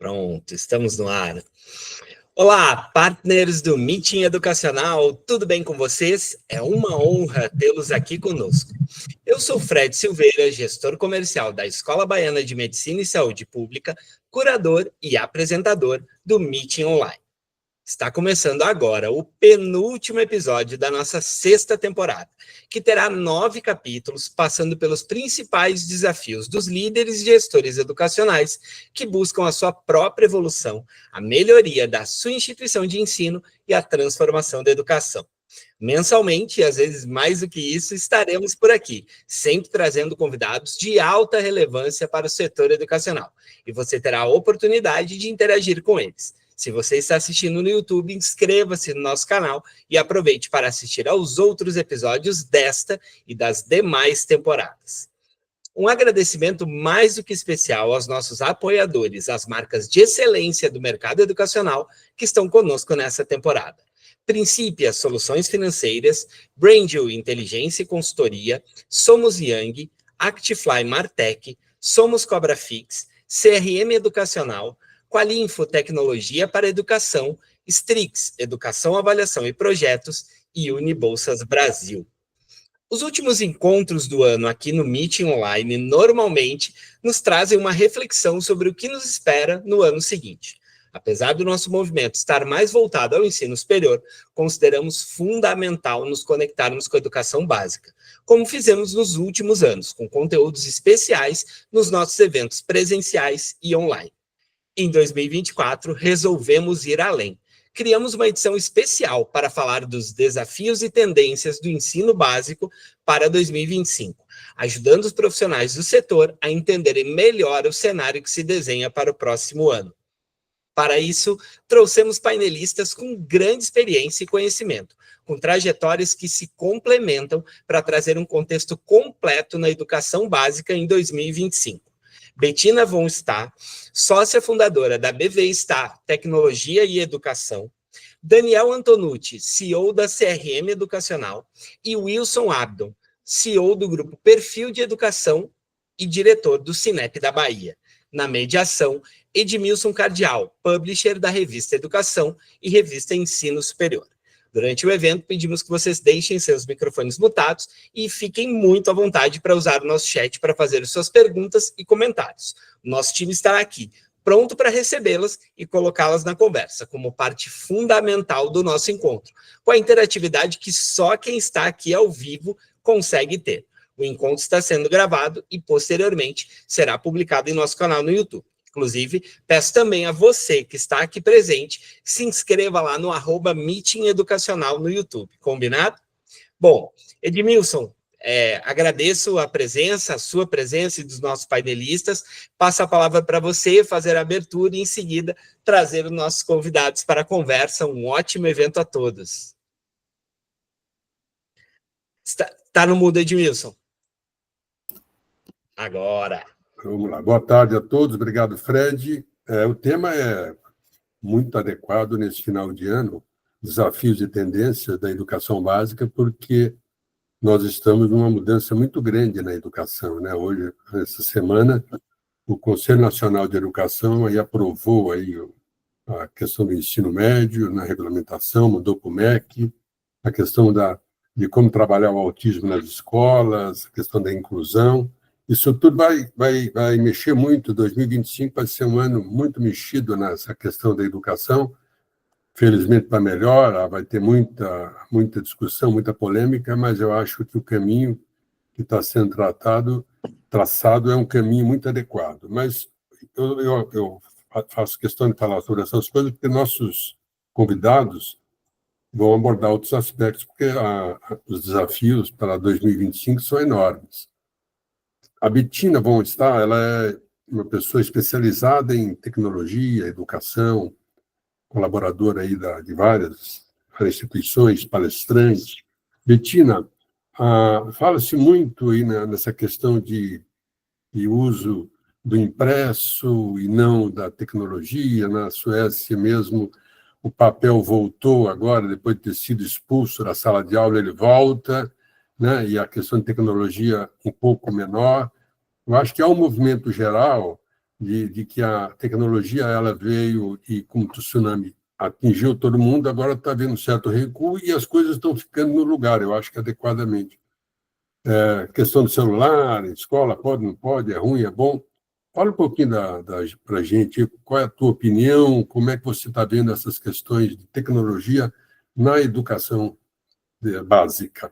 Pronto, estamos no ar. Olá, partners do Meeting Educacional, tudo bem com vocês? É uma honra tê-los aqui conosco. Eu sou Fred Silveira, gestor comercial da Escola Baiana de Medicina e Saúde Pública, curador e apresentador do Meeting Online. Está começando agora o penúltimo episódio da nossa 6ª temporada, que terá 9 capítulos, passando pelos principais desafios dos líderes e gestores educacionais que buscam a sua própria evolução, a melhoria da sua instituição de ensino e a transformação da educação. Mensalmente, e às vezes mais do que isso, estaremos por aqui, sempre trazendo convidados de alta relevância para o setor educacional, e você terá a oportunidade de interagir com eles. Se você está assistindo no YouTube, inscreva-se no nosso canal e aproveite para assistir aos outros episódios desta e das demais temporadas. Um agradecimento mais do que especial aos nossos apoiadores, as marcas de excelência do mercado educacional que estão conosco nessa temporada. Principia Soluções Financeiras, Brandil Inteligência e Consultoria, Somos Young, Actifly Martech, Somos Cobra Fix, CRM Educacional, Qualinfo Tecnologia para Educação, Strix Educação, Avaliação e Projetos e Unibolsas Brasil. Os últimos encontros do ano aqui no Meeting Online normalmente nos trazem uma reflexão sobre o que nos espera no ano seguinte. Apesar do nosso movimento estar mais voltado ao ensino superior, consideramos fundamental nos conectarmos com a educação básica, como fizemos nos últimos anos, com conteúdos especiais nos nossos eventos presenciais e online. Em 2024, resolvemos ir além. Criamos uma edição especial para falar dos desafios e tendências do ensino básico para 2025, ajudando os profissionais do setor a entenderem melhor o cenário que se desenha para o próximo ano. Para isso, trouxemos painelistas com grande experiência e conhecimento, com trajetórias que se complementam para trazer um contexto completo na educação básica em 2025. Bettina von Stá, sócia fundadora da BV Stá Tecnologia e Educação, Daniel Antonucci, CEO da CRM Educacional, e Wilson Abdon, CEO do Grupo Perfil de Educação e diretor do Cinep da Bahia. Na mediação, Edmilson Cardial, publisher da revista Educação e revista Ensino Superior. Durante o evento, pedimos que vocês deixem seus microfones mutados e fiquem muito à vontade para usar o nosso chat para fazer suas perguntas e comentários. O nosso time está aqui, pronto para recebê-las e colocá-las na conversa, como parte fundamental do nosso encontro, com a interatividade que só quem está aqui ao vivo consegue ter. O encontro está sendo gravado e, posteriormente, será publicado em nosso canal no YouTube. Inclusive, peço também a você que está aqui presente, se inscreva lá no @Meeting Educacional no YouTube, combinado? Bom, Edmilson, agradeço a sua presença e dos nossos painelistas. Passo a palavra para você fazer a abertura e, em seguida, trazer os nossos convidados para a conversa. Um ótimo evento a todos. Está no mudo, Edmilson? Agora. Vamos lá. Boa tarde a todos. Obrigado, Fred. O tema é muito adequado nesse final de ano, desafios e tendências da educação básica, porque nós estamos numa mudança muito grande na educação, né? Hoje, essa semana, o Conselho Nacional de Educação aí aprovou aí a questão do ensino médio na regulamentação, mudou para o MEC, a questão de como trabalhar o autismo nas escolas, a questão da inclusão. Isso tudo vai mexer muito. 2025 vai ser um ano muito mexido nessa questão da educação. Felizmente, para melhor, vai ter muita discussão, muita polêmica, mas eu acho que o caminho que está sendo traçado é um caminho muito adequado. Mas eu faço questão de falar sobre essas coisas porque nossos convidados vão abordar outros aspectos, porque os desafios para 2025 são enormes. A Bettina von Stá, ela é uma pessoa especializada em tecnologia, educação, colaboradora aí de várias instituições, palestrante. Bettina, fala-se muito aí nessa questão de uso do impresso e não da tecnologia. Na Suécia mesmo, o papel voltou agora, depois de ter sido expulso da sala de aula, ele volta, né? E a questão de tecnologia um pouco menor. Eu acho que há um movimento geral de que a tecnologia ela veio e, como tsunami, atingiu todo mundo, agora está havendo um certo recuo e as coisas estão ficando no lugar, eu acho que adequadamente. Questão do celular, escola, pode, não pode, é ruim, é bom. Fala um pouquinho para a gente, qual é a tua opinião, como é que você está vendo essas questões de tecnologia na educação básica.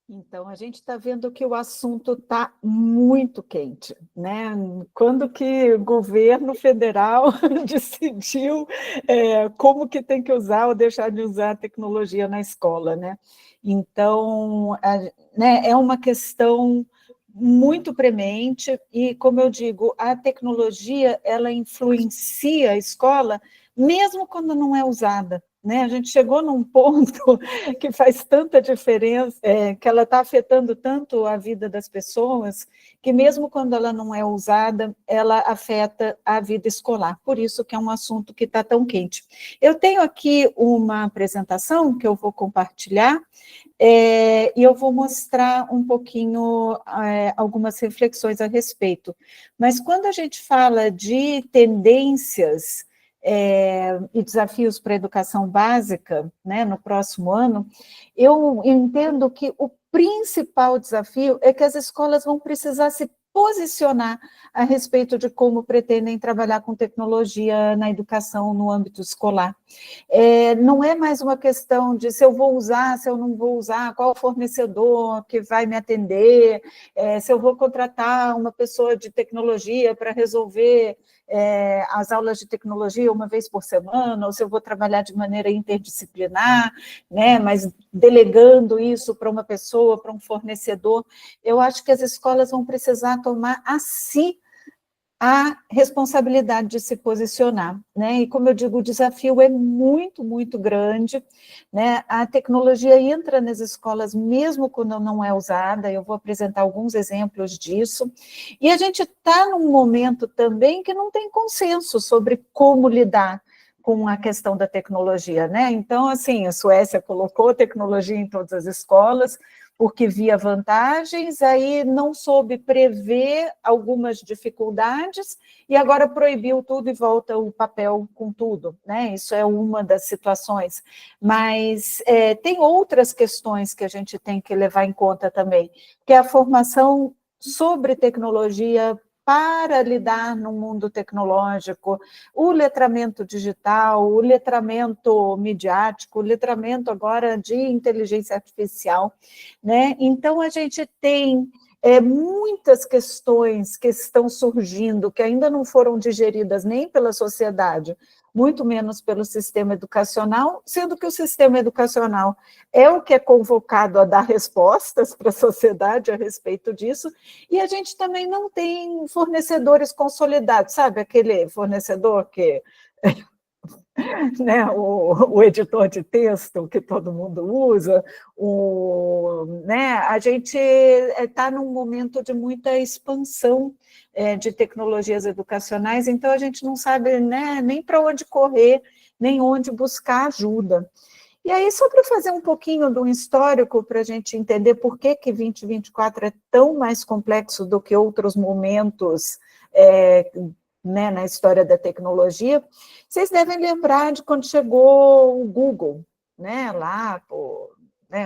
Então, a gente está vendo que o assunto está muito quente, né? Quando que o governo federal decidiu como que tem que usar ou deixar de usar a tecnologia na escola, né? Então, né, é uma questão muito premente e, como eu digo, a tecnologia, ela influencia a escola mesmo quando não é usada. Né? A gente chegou num ponto que faz tanta diferença, que ela está afetando tanto a vida das pessoas, que mesmo quando ela não é usada, ela afeta a vida escolar. Por isso que é um assunto que está tão quente. Eu tenho aqui uma apresentação que eu vou compartilhar, e eu vou mostrar um pouquinho algumas reflexões a respeito. Mas quando a gente fala de tendências e desafios para a educação básica, né, no próximo ano, eu entendo que o principal desafio é que as escolas vão precisar se posicionar a respeito de como pretendem trabalhar com tecnologia na educação no âmbito escolar. Não é mais uma questão de se eu vou usar, se eu não vou usar, qual fornecedor que vai me atender, se eu vou contratar uma pessoa de tecnologia para resolver as aulas de tecnologia uma vez por semana, ou se eu vou trabalhar de maneira interdisciplinar, né, mas delegando isso para uma pessoa, para um fornecedor. Eu acho que as escolas vão precisar tomar a si a responsabilidade de se posicionar, né? E como eu digo, o desafio é muito, muito grande, né? A tecnologia entra nas escolas mesmo quando não é usada, eu vou apresentar alguns exemplos disso, e a gente está num momento também que não tem consenso sobre como lidar com a questão da tecnologia, né? Então, assim, a Suécia colocou tecnologia em todas as escolas, porque via vantagens, aí não soube prever algumas dificuldades, e agora proibiu tudo e volta o papel com tudo, né? Isso é uma das situações. Mas tem outras questões que a gente tem que levar em conta também, que é a formação sobre tecnologia para lidar no mundo tecnológico, o letramento digital, o letramento midiático, o letramento agora de inteligência artificial, né? Então, a gente tem muitas questões que estão surgindo, que ainda não foram digeridas nem pela sociedade, muito menos pelo sistema educacional, sendo que o sistema educacional é o que é convocado a dar respostas para a sociedade a respeito disso, e a gente também não tem fornecedores consolidados, sabe, aquele fornecedor que... né, o editor de texto que todo mundo usa, né, a gente está num momento de muita expansão de tecnologias educacionais, então a gente não sabe, né, nem para onde correr, nem onde buscar ajuda. E aí, só para fazer um pouquinho de um histórico, para a gente entender por que 2024 é tão mais complexo do que outros momentos né, na história da tecnologia, vocês devem lembrar de quando chegou o Google, né, lá por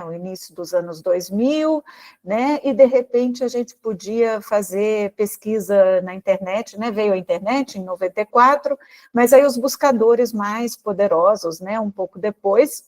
o início dos anos 2000, né, e de repente a gente podia fazer pesquisa na internet, né, veio a internet em 94, mas aí os buscadores mais poderosos, né, um pouco depois,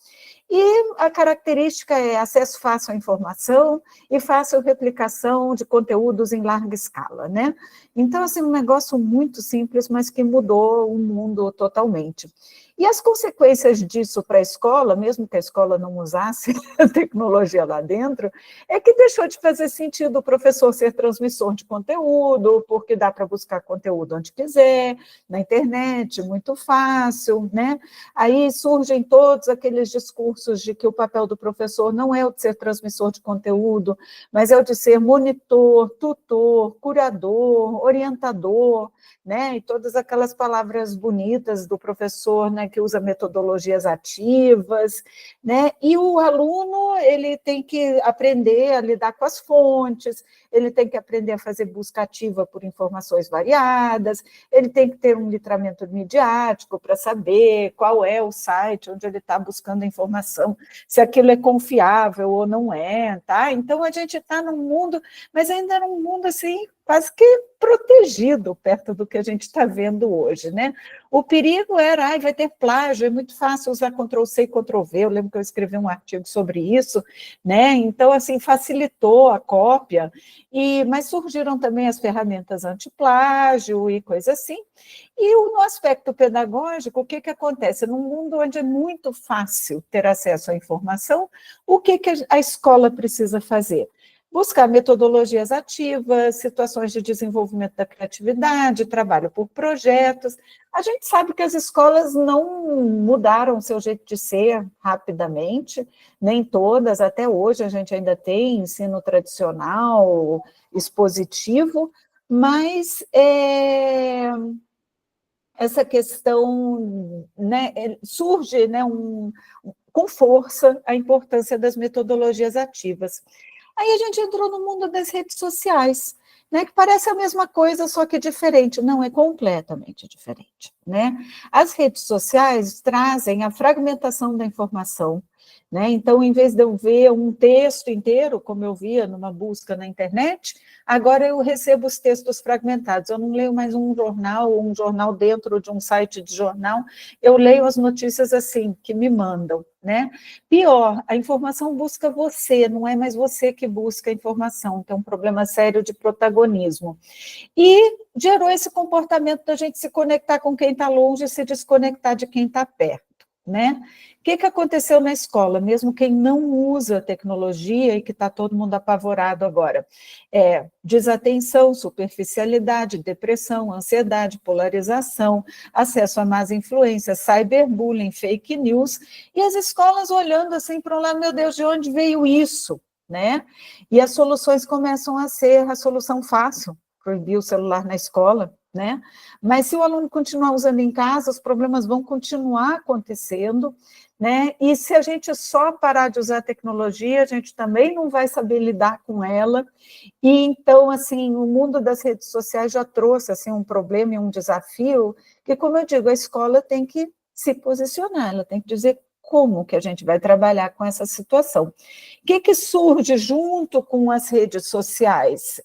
e a característica é acesso fácil à informação e fácil replicação de conteúdos em larga escala, né? Então, assim, um negócio muito simples, mas que mudou o mundo totalmente. E as consequências disso para a escola, mesmo que a escola não usasse a tecnologia lá dentro, é que deixou de fazer sentido o professor ser transmissor de conteúdo, porque dá para buscar conteúdo onde quiser, na internet, muito fácil, né? Aí surgem todos aqueles discursos de que o papel do professor não é o de ser transmissor de conteúdo, mas é o de ser monitor, tutor, curador, orientador, né? E todas aquelas palavras bonitas do professor, né, que usa metodologias ativas, né? E o aluno, ele tem que aprender a lidar com as fontes, ele tem que aprender a fazer busca ativa por informações variadas, ele tem que ter um letramento midiático para saber qual é o site onde ele está buscando a informação, se aquilo é confiável ou não é, tá? Então, a gente está num mundo, mas ainda num mundo, assim, quase que protegido perto do que a gente está vendo hoje, né? O perigo era, vai ter plágio, é muito fácil usar Ctrl+C e Ctrl+V, eu lembro que eu escrevi um artigo sobre isso, né? Então, assim, facilitou a cópia, mas surgiram também as ferramentas antiplágio e coisa assim. E no aspecto pedagógico, o que acontece? Num mundo onde é muito fácil ter acesso à informação, o que a escola precisa fazer? Buscar metodologias ativas, situações de desenvolvimento da criatividade, trabalho por projetos. A gente sabe que as escolas não mudaram o seu jeito de ser rapidamente, nem todas, até hoje a gente ainda tem ensino tradicional, expositivo, mas essa questão, né, surge, né, com força a importância das metodologias ativas. Aí a gente entrou no mundo das redes sociais, né, que parece a mesma coisa, só que diferente. Não, é completamente diferente, né? As redes sociais trazem a fragmentação da informação, né? Então, em vez de eu ver um texto inteiro, como eu via numa busca na internet, agora eu recebo os textos fragmentados. Eu não leio mais um jornal dentro de um site de jornal, eu leio as notícias assim, que me mandam, né? Pior, a informação busca você, não é mais você que busca a informação, tem um problema sério de protagonismo. E gerou esse comportamento da gente se conectar com quem está longe e se desconectar de quem está perto, né? O que aconteceu na escola? Mesmo quem não usa tecnologia e que está todo mundo apavorado agora, desatenção, superficialidade, depressão, ansiedade, polarização, acesso a más influências, cyberbullying, fake news, e as escolas olhando assim para um lado, meu Deus, de onde veio isso, né? E as soluções começam a ser a solução fácil, proibir o celular na escola, né? Mas se o aluno continuar usando em casa, os problemas vão continuar acontecendo, né? E se a gente só parar de usar a tecnologia, a gente também não vai saber lidar com ela. E então, assim, o mundo das redes sociais já trouxe assim um problema e um desafio que, como eu digo, a escola tem que se posicionar, ela tem que dizer como que a gente vai trabalhar com essa situação. O que surge junto com as redes sociais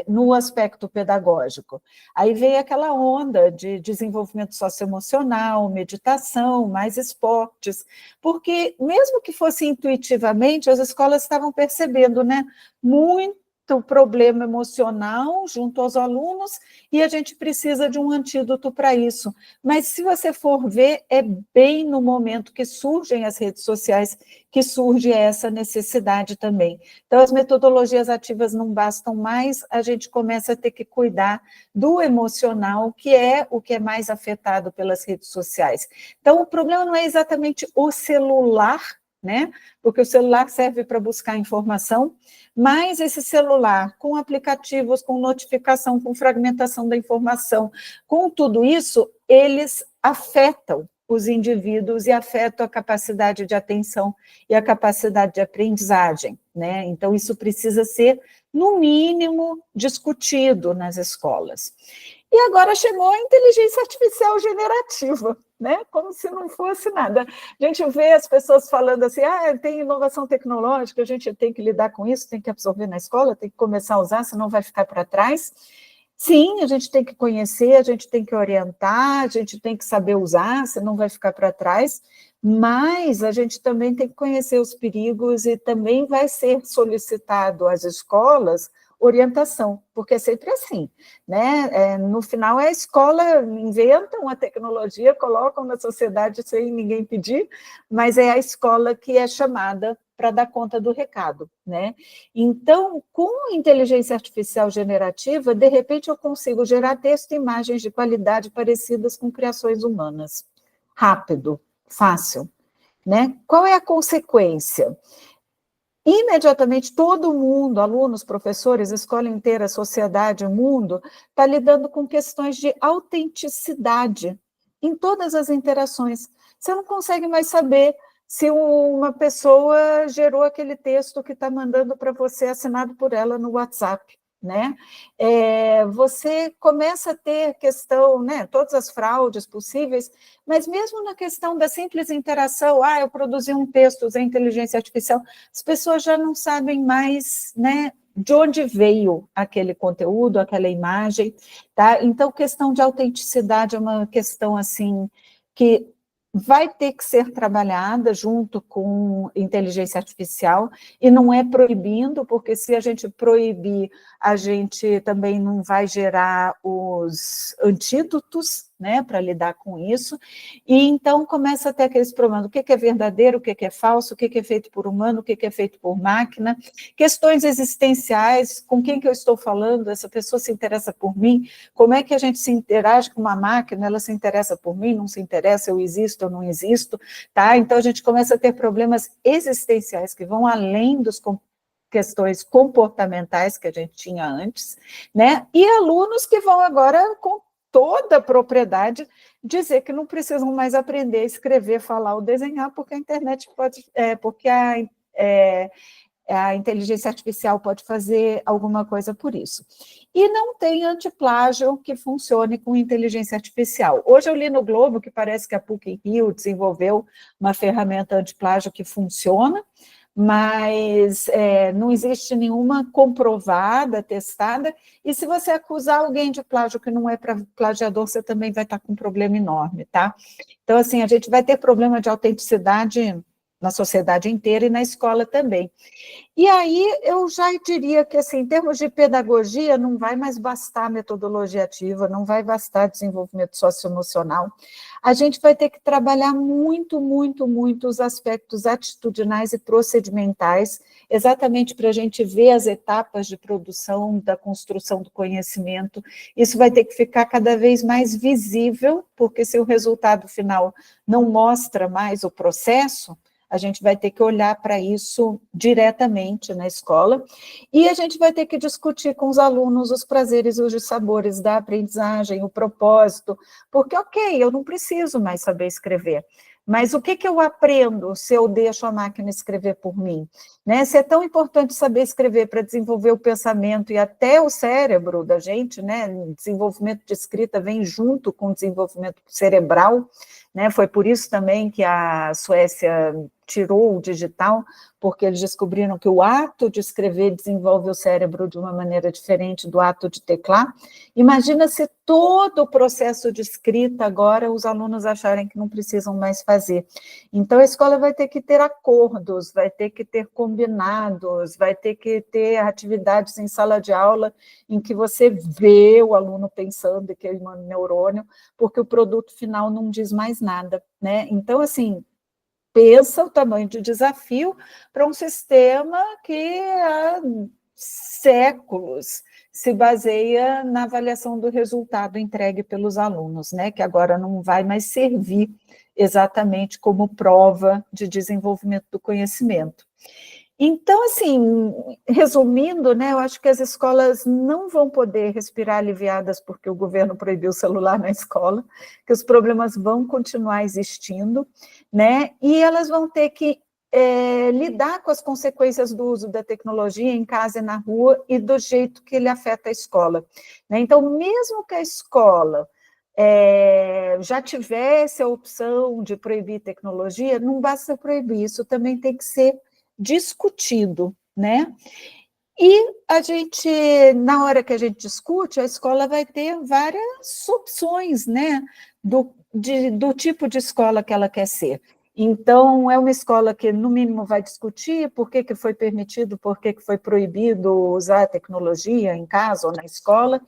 no aspecto pedagógico? Aí vem aquela onda de desenvolvimento socioemocional, meditação, mais esportes, porque mesmo que fosse intuitivamente, as escolas estavam percebendo, né, muito problema emocional junto aos alunos, e a gente precisa de um antídoto para isso. Mas se você for ver, é bem no momento que surgem as redes sociais que surge essa necessidade também. Então, as metodologias ativas não bastam mais, a gente começa a ter que cuidar do emocional, que é o que é mais afetado pelas redes sociais. Então, o problema não é exatamente o celular, né? Porque o celular serve para buscar informação, mas esse celular, com aplicativos, com notificação, com fragmentação da informação, com tudo isso, eles afetam os indivíduos e afetam a capacidade de atenção e a capacidade de aprendizagem, né? Então, isso precisa ser, no mínimo, discutido nas escolas. E agora chegou a inteligência artificial generativa, né? Como se não fosse nada. A gente vê as pessoas falando assim, tem inovação tecnológica, a gente tem que lidar com isso, tem que absorver na escola, tem que começar a usar, senão vai ficar para trás. Sim, a gente tem que conhecer, a gente tem que orientar, a gente tem que saber usar, senão vai ficar para trás, mas a gente também tem que conhecer os perigos e também vai ser solicitado às escolas orientação, porque é sempre assim, né? No final, a escola inventa uma tecnologia, colocam na sociedade sem ninguém pedir, mas é a escola que é chamada para dar conta do recado, né? Então, com inteligência artificial generativa, de repente eu consigo gerar texto e imagens de qualidade parecidas com criações humanas. Rápido, fácil, né? Qual é a consequência? Imediatamente todo mundo, alunos, professores, escola inteira, sociedade, o mundo, está lidando com questões de autenticidade, em todas as interações. Você não consegue mais saber se uma pessoa gerou aquele texto que está mandando para você, assinado por ela no WhatsApp, né? Você começa a ter questão, né, todas as fraudes possíveis, mas mesmo na questão da simples interação, eu produzi um texto usando inteligência artificial, as pessoas já não sabem mais, né, de onde veio aquele conteúdo, aquela imagem, tá? Então, questão de autenticidade é uma questão, assim, que vai ter que ser trabalhada junto com inteligência artificial, e não é proibindo, porque se a gente proibir, a gente também não vai gerar os antídotos, né, para lidar com isso, e então começa a ter aqueles problemas, o que é verdadeiro, o que é falso, o que é feito por humano, o que é feito por máquina, questões existenciais, com quem que eu estou falando, essa pessoa se interessa por mim, como é que a gente se interage com uma máquina, ela se interessa por mim, não se interessa, eu existo, eu não existo, tá? Então a gente começa a ter problemas existenciais que vão além dos questões comportamentais que a gente tinha antes, né? E alunos que vão agora com toda a propriedade dizer que não precisam mais aprender a escrever, falar ou desenhar, porque a internet pode, porque a inteligência artificial pode fazer alguma coisa por isso. E não tem antiplágio que funcione com inteligência artificial. Hoje eu li no Globo que parece que a PUC-Rio desenvolveu uma ferramenta antiplágio que funciona, mas não existe nenhuma comprovada, testada, e se você acusar alguém de plágio que não é para plagiador, você também vai estar com um problema enorme, tá? Então, assim, a gente vai ter problema de autenticidade na sociedade inteira e na escola também. E aí eu já diria que, assim, em termos de pedagogia, não vai mais bastar metodologia ativa, não vai bastar desenvolvimento socioemocional. A gente vai ter que trabalhar muito, muito, muito os aspectos atitudinais e procedimentais, exatamente para a gente ver as etapas de produção, da construção do conhecimento. Isso vai ter que ficar cada vez mais visível, porque se o resultado final não mostra mais o processo, a gente vai ter que olhar para isso diretamente na escola, e a gente vai ter que discutir com os alunos os prazeres e os dissabores da aprendizagem, o propósito, porque, ok, eu não preciso mais saber escrever, mas o que eu aprendo se eu deixo a máquina escrever por mim? Né? Se é tão importante saber escrever para desenvolver o pensamento e até o cérebro da gente, né? O desenvolvimento de escrita vem junto com o desenvolvimento cerebral, né? Foi por isso também que a Suécia tirou o digital, porque eles descobriram que o ato de escrever desenvolve o cérebro de uma maneira diferente do ato de teclar. Imagina se todo o processo de escrita agora os alunos acharem que não precisam mais fazer. Então, a escola vai ter que ter acordos, vai ter que ter combinados, vai ter que ter atividades em sala de aula em que você vê o aluno pensando e queimando neurônio, porque o produto final não diz mais nada, né? Então, assim, pensa o tamanho de desafio para um sistema que há séculos se baseia na avaliação do resultado entregue pelos alunos, né? Que agora não vai mais servir exatamente como prova de desenvolvimento do conhecimento. Então, assim, resumindo, né, eu acho que as escolas não vão poder respirar aliviadas porque o governo proibiu o celular na escola, que os problemas vão continuar existindo, né, e elas vão ter que lidar com as consequências do uso da tecnologia em casa e na rua e do jeito que ele afeta a escola. Né? Então, mesmo que a escola já tivesse a opção de proibir tecnologia, não basta proibir, isso também tem que ser discutido, né? E a gente, na hora que a gente discute, a escola vai ter várias opções, né? Do tipo de escola que ela quer ser. Então, é uma escola que, no mínimo, vai discutir por que foi permitido, por que foi proibido usar a tecnologia em casa ou na escola,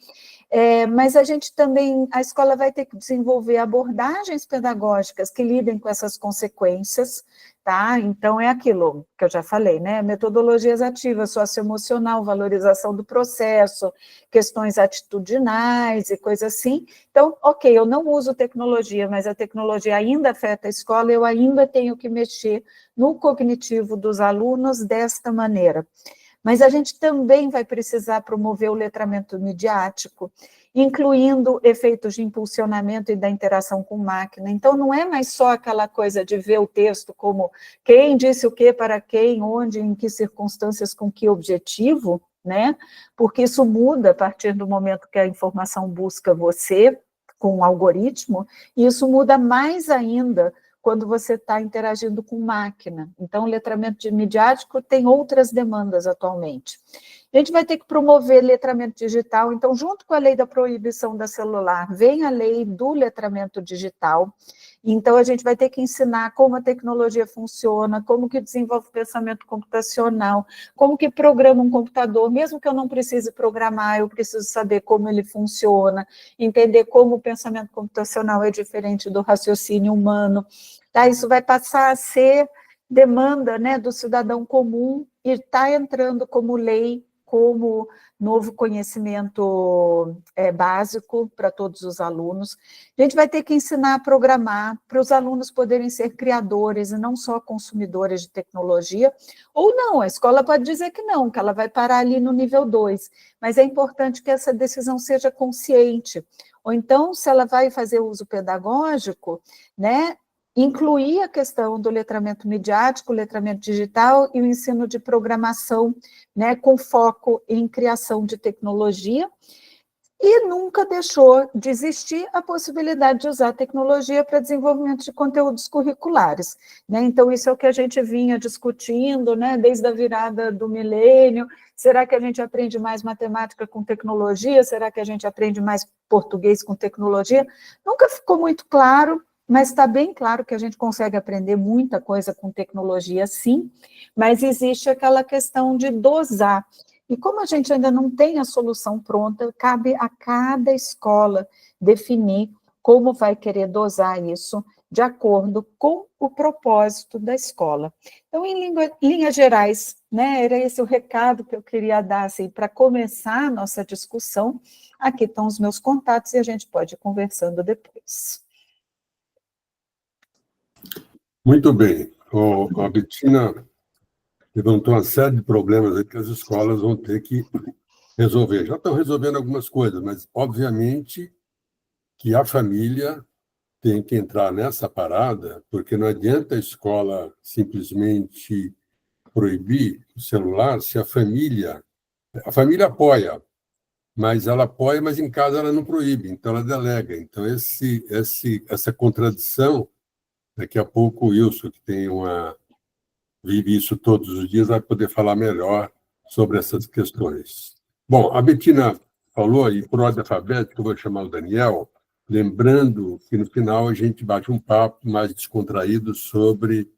mas a gente também, a escola vai ter que desenvolver abordagens pedagógicas que lidem com essas consequências, tá? Então, é aquilo que eu já falei, né? Metodologias ativas, socioemocional, valorização do processo, questões atitudinais e coisas assim. Então, ok, eu não uso tecnologia, mas a tecnologia ainda afeta a escola, eu ainda tenho que mexer no cognitivo dos alunos desta maneira. mas a gente também vai precisar promover o letramento midiático, incluindo efeitos de impulsionamento e da interação com máquina. Então, não é mais só aquela coisa de ver o texto como quem disse o que para quem, onde, em que circunstâncias, com que objetivo, né? Porque isso muda a partir do momento que a informação busca você, com um algoritmo, e isso muda mais ainda quando você está interagindo com máquina. Então, o letramento midiático tem outras demandas atualmente. A gente vai ter que promover letramento digital, então, junto com a lei da proibição da celular, vem a lei do letramento digital. Então, a gente vai ter que ensinar como a tecnologia funciona, como que desenvolve pensamento computacional, como que programa um computador, mesmo que eu não precise programar, eu preciso saber como ele funciona, entender como o pensamento computacional é diferente do raciocínio humano. Tá? Isso vai passar a ser demanda, né, do cidadão comum e está entrando como lei, como novo conhecimento básico para todos os alunos. A gente vai ter que ensinar a programar para os alunos poderem ser criadores e não só consumidores de tecnologia, ou não, a escola pode dizer que não, que ela vai parar ali no nível 2, mas é importante que essa decisão seja consciente. Ou então, se ela vai fazer uso pedagógico, né, incluir a questão do letramento midiático, letramento digital e o ensino de programação, né, com foco em criação de tecnologia, e nunca deixou de existir a possibilidade de usar a tecnologia para desenvolvimento de conteúdos curriculares, né? Então, isso é o que a gente vinha discutindo, né, desde a virada do milênio. Será que a gente aprende mais matemática com tecnologia? Será que a gente aprende mais português com tecnologia? Nunca ficou muito claro, mas está bem claro que a gente consegue aprender muita coisa com tecnologia, sim, mas existe aquela questão de dosar. E como a gente ainda não tem a solução pronta, cabe a cada escola definir como vai querer dosar isso de acordo com o propósito da escola. Então, em linhas gerais, né, era esse o recado que eu queria dar assim, para começar a nossa discussão. Aqui estão os meus contatos e a gente pode ir conversando depois. Muito bem. A Bettina levantou uma série de problemas aí que as escolas vão ter que resolver. Já estão resolvendo algumas coisas, mas, obviamente, que a família tem que entrar nessa parada, porque não adianta a escola simplesmente proibir o celular se a família apoia, mas ela apoia, mas em casa ela não proíbe, então ela delega. Então, essa contradição, daqui a pouco o Wilson, que vive isso todos os dias, vai poder falar melhor sobre essas questões. Bom, a Bettina falou aí, por ordem alfabética, eu vou chamar o Daniel, lembrando que no final a gente bate um papo mais descontraído sobre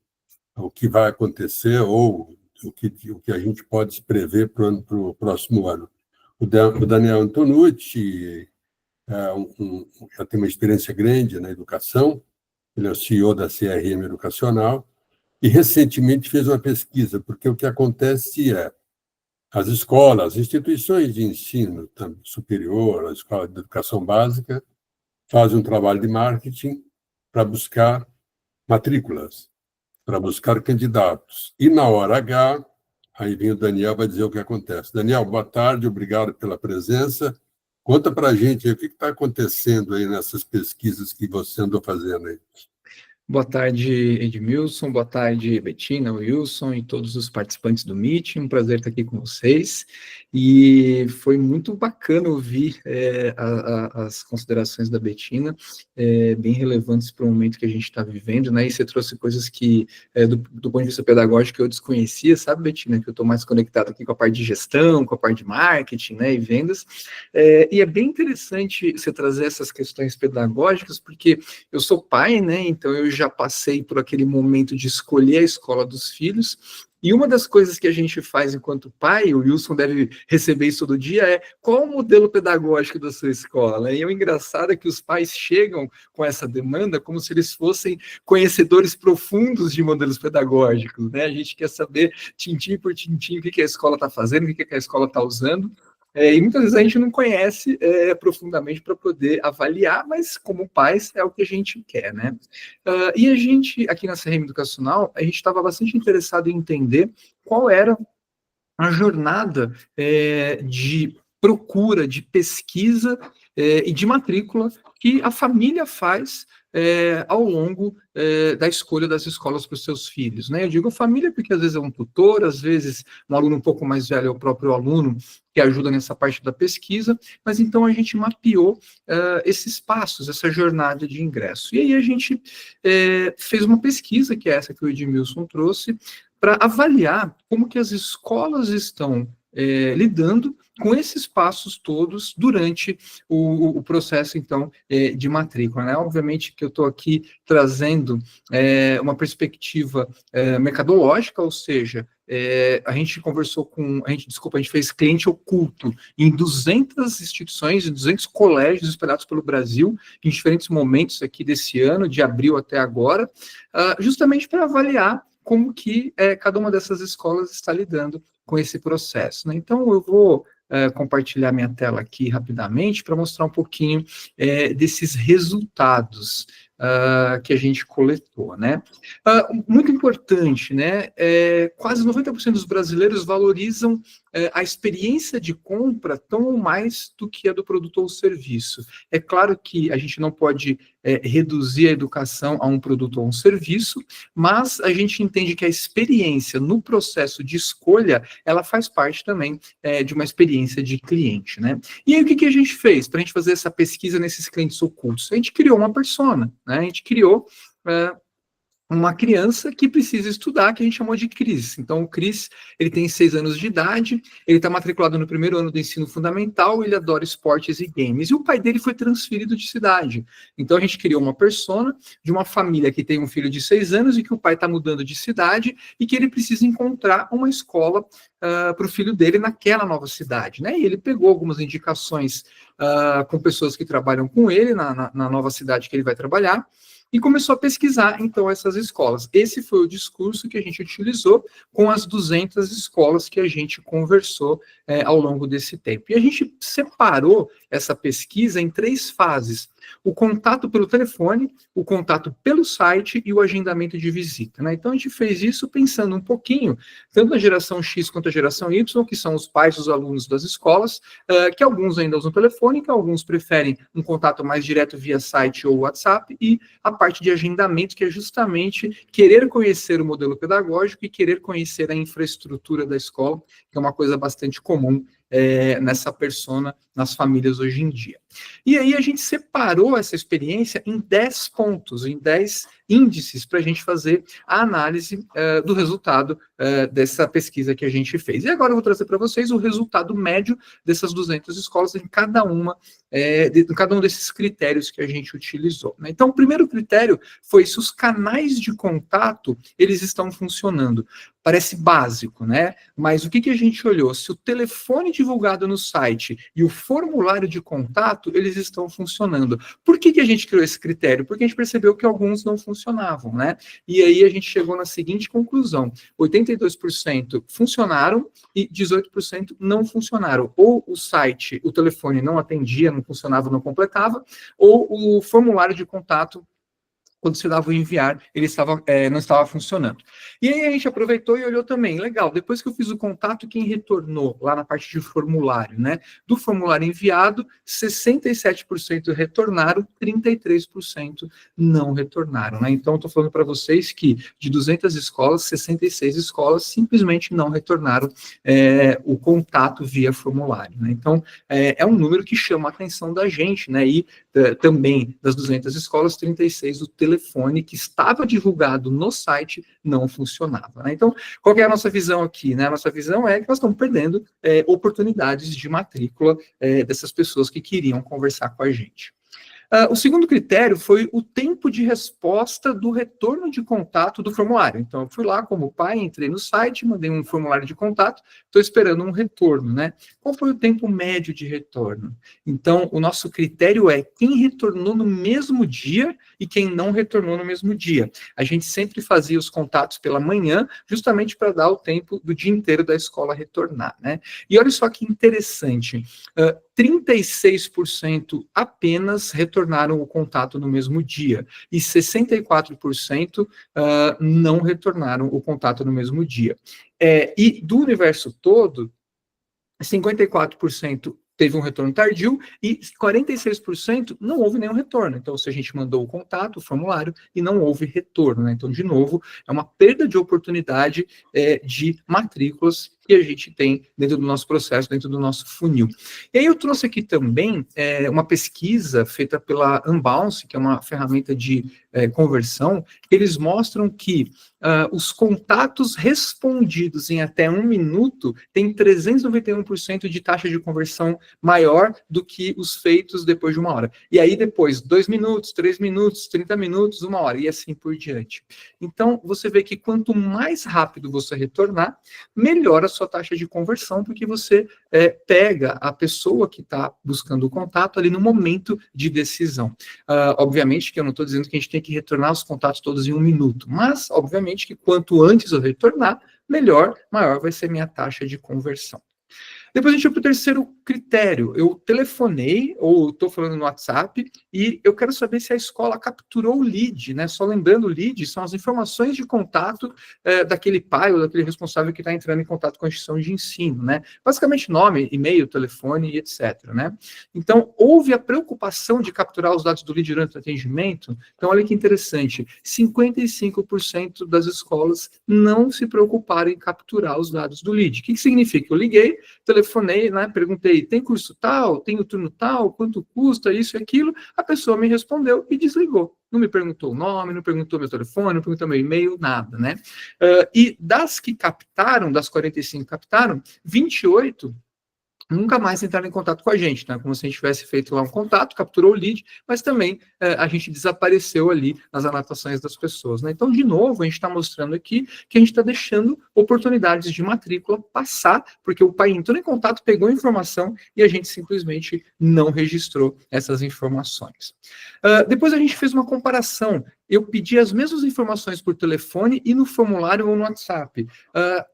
o que vai acontecer ou o que a gente pode prever para o próximo ano. O Daniel Antonucci já tem uma experiência grande na educação, ele é o CEO da CRM Educacional, e recentemente fez uma pesquisa, porque o que acontece é as escolas, as instituições de ensino superior, a escola de educação básica, fazem um trabalho de marketing para buscar matrículas, para buscar candidatos. E na hora H, aí vem o Daniel, vai dizer o que acontece. Daniel, boa tarde, obrigado pela presença. Conta para a gente aí, o que está acontecendo aí nessas pesquisas que você andou fazendo aí. Boa tarde, Edmilson, boa tarde, Bettina, Wilson e todos os participantes do Meet, um prazer estar aqui com vocês, e foi muito bacana ouvir as considerações da Bettina, bem relevantes para o momento que a gente está vivendo, né, e você trouxe coisas que, do ponto de vista pedagógico, eu desconhecia, sabe, Bettina, que eu estou mais conectado aqui com a parte de gestão, com a parte de marketing, né, e vendas, e é bem interessante você trazer essas questões pedagógicas, porque eu sou pai, né, então eu já passei por aquele momento de escolher a escola dos filhos, e uma das coisas que a gente faz enquanto pai, o Wilson deve receber isso todo dia, é qual o modelo pedagógico da sua escola, né? E o engraçado é que os pais chegam com essa demanda como se eles fossem conhecedores profundos de modelos pedagógicos, né? A gente quer saber, tintim por tintim, o que a escola está fazendo, o que a escola está usando, e muitas vezes a gente não conhece profundamente para poder avaliar, mas como pais é o que a gente quer, né? E a gente, aqui na CRM Educacional, a gente estava bastante interessado em entender qual era a jornada de procura, de pesquisa e de matrícula que a família faz ao longo da escolha das escolas para os seus filhos, né? Eu digo família porque às vezes é um tutor, às vezes um aluno um pouco mais velho é o próprio aluno que ajuda nessa parte da pesquisa, mas então a gente mapeou esses passos, essa jornada de ingresso. E aí a gente fez uma pesquisa, que é essa que o Edmilson trouxe, para avaliar como que as escolas estão lidando com esses passos todos durante o processo, então, de matrícula, né? Obviamente que eu estou aqui trazendo uma perspectiva mercadológica, ou seja, a gente fez cliente oculto em 200 instituições, em 200 colégios espalhados pelo Brasil, em diferentes momentos aqui desse ano, de abril até agora, justamente para avaliar como que cada uma dessas escolas está lidando com esse processo, né? Então, eu vou compartilhar minha tela aqui rapidamente para mostrar um pouquinho desses resultados que a gente coletou, né? Muito importante, né? Quase 90% dos brasileiros valorizam a experiência de compra tão ou mais do que a do produto ou serviço. É claro que a gente não pode reduzir a educação a um produto ou um serviço, mas a gente entende que a experiência no processo de escolha, ela faz parte também de uma experiência de cliente, né? E aí o que a gente fez para a gente fazer essa pesquisa nesses clientes ocultos? A gente criou uma persona, né? A gente criou uma criança que precisa estudar, que a gente chamou de Cris. Então, o Cris, ele tem 6 anos de idade, ele está matriculado no primeiro ano do ensino fundamental, ele adora esportes e games, e o pai dele foi transferido de cidade. Então, a gente criou uma persona de uma família que tem um filho de 6 anos e que o pai está mudando de cidade e que ele precisa encontrar uma escola para o filho dele naquela nova cidade, né? E ele pegou algumas indicações com pessoas que trabalham com ele na nova cidade que ele vai trabalhar, e começou a pesquisar, então, essas escolas. Esse foi o discurso que a gente utilizou com as 200 escolas que a gente conversou ao longo desse tempo. E a gente separou essa pesquisa em 3 fases. O contato pelo telefone, o contato pelo site e o agendamento de visita, né? Então, a gente fez isso pensando um pouquinho, tanto a geração X quanto a geração Y, que são os pais dos alunos das escolas, que alguns ainda usam telefone, que alguns preferem um contato mais direto via site ou WhatsApp, e a parte de agendamento, que é justamente querer conhecer o modelo pedagógico e querer conhecer a infraestrutura da escola, que é uma coisa bastante comum nessa persona, nas famílias hoje em dia. E aí a gente separou essa experiência em 10 pontos, em 10 índices, para a gente fazer a análise do resultado dessa pesquisa que a gente fez. E agora eu vou trazer para vocês o resultado médio dessas 200 escolas em cada um desses critérios que a gente utilizou, né? Então, o primeiro critério foi se os canais de contato, eles estão funcionando. Parece básico, né? Mas o que a gente olhou? Se o telefone divulgado no site e o formulário de contato, eles estão funcionando. Por que a gente criou esse critério? Porque a gente percebeu que alguns não funcionavam, né? E aí a gente chegou na seguinte conclusão: 82% funcionaram e 18% não funcionaram. Ou o site, o telefone não atendia, não funcionava, não completava, ou o formulário de contato, quando se dava o enviar, ele não estava funcionando. E aí a gente aproveitou e olhou também, legal, depois que eu fiz o contato, quem retornou lá na parte de formulário, né? Do formulário enviado, 67% retornaram, 33% não retornaram, né? Então, estou falando para vocês que de 200 escolas, 66 escolas simplesmente não retornaram o contato via formulário, né? Então, é um número que chama a atenção da gente, né? E também das 200 escolas, 36 o telefone que estava divulgado no site não funcionava, né? Então, qual que é a nossa visão aqui, né? A nossa visão é que nós estamos perdendo oportunidades de matrícula dessas pessoas que queriam conversar com a gente. O segundo critério foi o tempo de resposta do retorno de contato do formulário. Então, eu fui lá como pai, entrei no site, mandei um formulário de contato, estou esperando um retorno, né? Qual foi o tempo médio de retorno? Então, o nosso critério é quem retornou no mesmo dia e quem não retornou no mesmo dia. A gente sempre fazia os contatos pela manhã, justamente para dar o tempo do dia inteiro da escola retornar, né? E olha só que interessante, 36% apenas retornaram o contato no mesmo dia, e 64% não retornaram o contato no mesmo dia. E do universo todo, 54% teve um retorno tardio e 46% não houve nenhum retorno. Então, se a gente mandou o contato, o formulário, e não houve retorno, né? Então, de novo, é uma perda de oportunidade de matrículas que a gente tem dentro do nosso processo, dentro do nosso funil. E aí eu trouxe aqui também uma pesquisa feita pela Unbounce, que é uma ferramenta de conversão. Eles mostram que os contatos respondidos em até 1 minuto têm 391% de taxa de conversão maior do que os feitos depois de 1 hora. E aí depois, 2 minutos, 3 minutos, 30 minutos, 1 hora, e assim por diante. Então, você vê que quanto mais rápido você retornar, melhor a sua taxa de conversão, porque você pega a pessoa que está buscando o contato ali no momento de decisão. Obviamente que eu não estou dizendo que a gente tem que retornar os contatos todos em 1 minuto, mas, obviamente, que quanto antes eu retornar, melhor, maior vai ser minha taxa de conversão. Depois a gente vai para o terceiro critério. Eu telefonei, ou estou falando no WhatsApp, e eu quero saber se a escola capturou o lead, né? Só lembrando, o lead são as informações de contato daquele pai ou daquele responsável que está entrando em contato com a instituição de ensino, né? Basicamente nome, e-mail, telefone e etc, né? Então, houve a preocupação de capturar os dados do lead durante o atendimento. Então, olha que interessante, 55% das escolas não se preocuparam em capturar os dados do lead. O que significa? Eu liguei, telefonei, né, perguntei, tem curso tal, tem o turno tal, quanto custa, isso e aquilo, a pessoa me respondeu e desligou. Não me perguntou o nome, não perguntou meu telefone, não perguntou meu e-mail, nada, né? E das que captaram, das 45 que captaram, 28 nunca mais entraram em contato com a gente, né? Como se a gente tivesse feito lá um contato, capturou o lead, mas também a gente desapareceu ali nas anotações das pessoas, né? Então, de novo, a gente está mostrando aqui que a gente está deixando oportunidades de matrícula passar, porque o pai entrou em contato, pegou a informação e a gente simplesmente não registrou essas informações. Depois a gente fez uma comparação. Eu pedi as mesmas informações por telefone e no formulário ou no WhatsApp.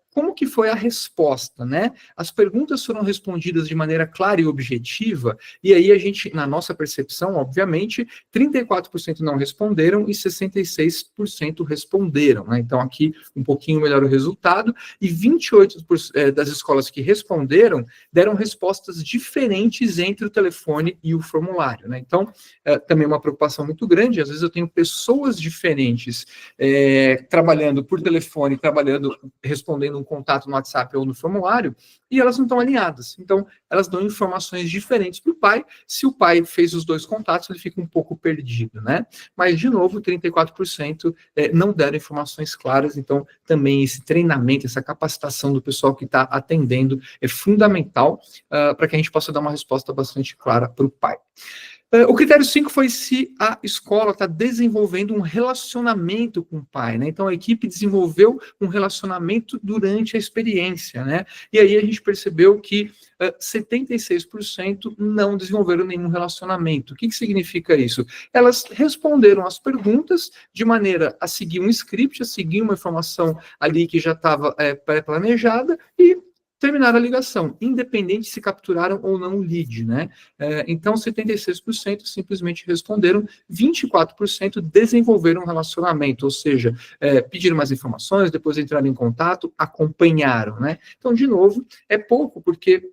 Como que foi a resposta, né? As perguntas foram respondidas de maneira clara e objetiva, e aí a gente, na nossa percepção, obviamente, 34% não responderam e 66% responderam, né? Então, aqui, um pouquinho melhor o resultado, e 28% das escolas que responderam deram respostas diferentes entre o telefone e o formulário, né? Então, também uma preocupação muito grande, às vezes eu tenho pessoas diferentes trabalhando por telefone, respondendo um contato no WhatsApp ou no formulário, e elas não estão alinhadas. Então, elas dão informações diferentes para o pai. Se o pai fez os 2 contatos, ele fica um pouco perdido, né? Mas, de novo, 34% não deram informações claras. Então, também esse treinamento, essa capacitação do pessoal que está atendendo é fundamental para que a gente possa dar uma resposta bastante clara para o pai. O critério 5 foi se a escola está desenvolvendo um relacionamento com o pai, né? Então, a equipe desenvolveu um relacionamento durante a experiência, né? E aí a gente percebeu que 76% não desenvolveram nenhum relacionamento. O que significa isso? Elas responderam as perguntas de maneira a seguir um script, a seguir uma informação ali que já estava pré-planejada e terminaram a ligação, independente se capturaram ou não o lead, né? Então, 76% simplesmente responderam, 24% desenvolveram um relacionamento, ou seja, pediram mais informações, depois entraram em contato, acompanharam, né? Então, de novo, é pouco, porque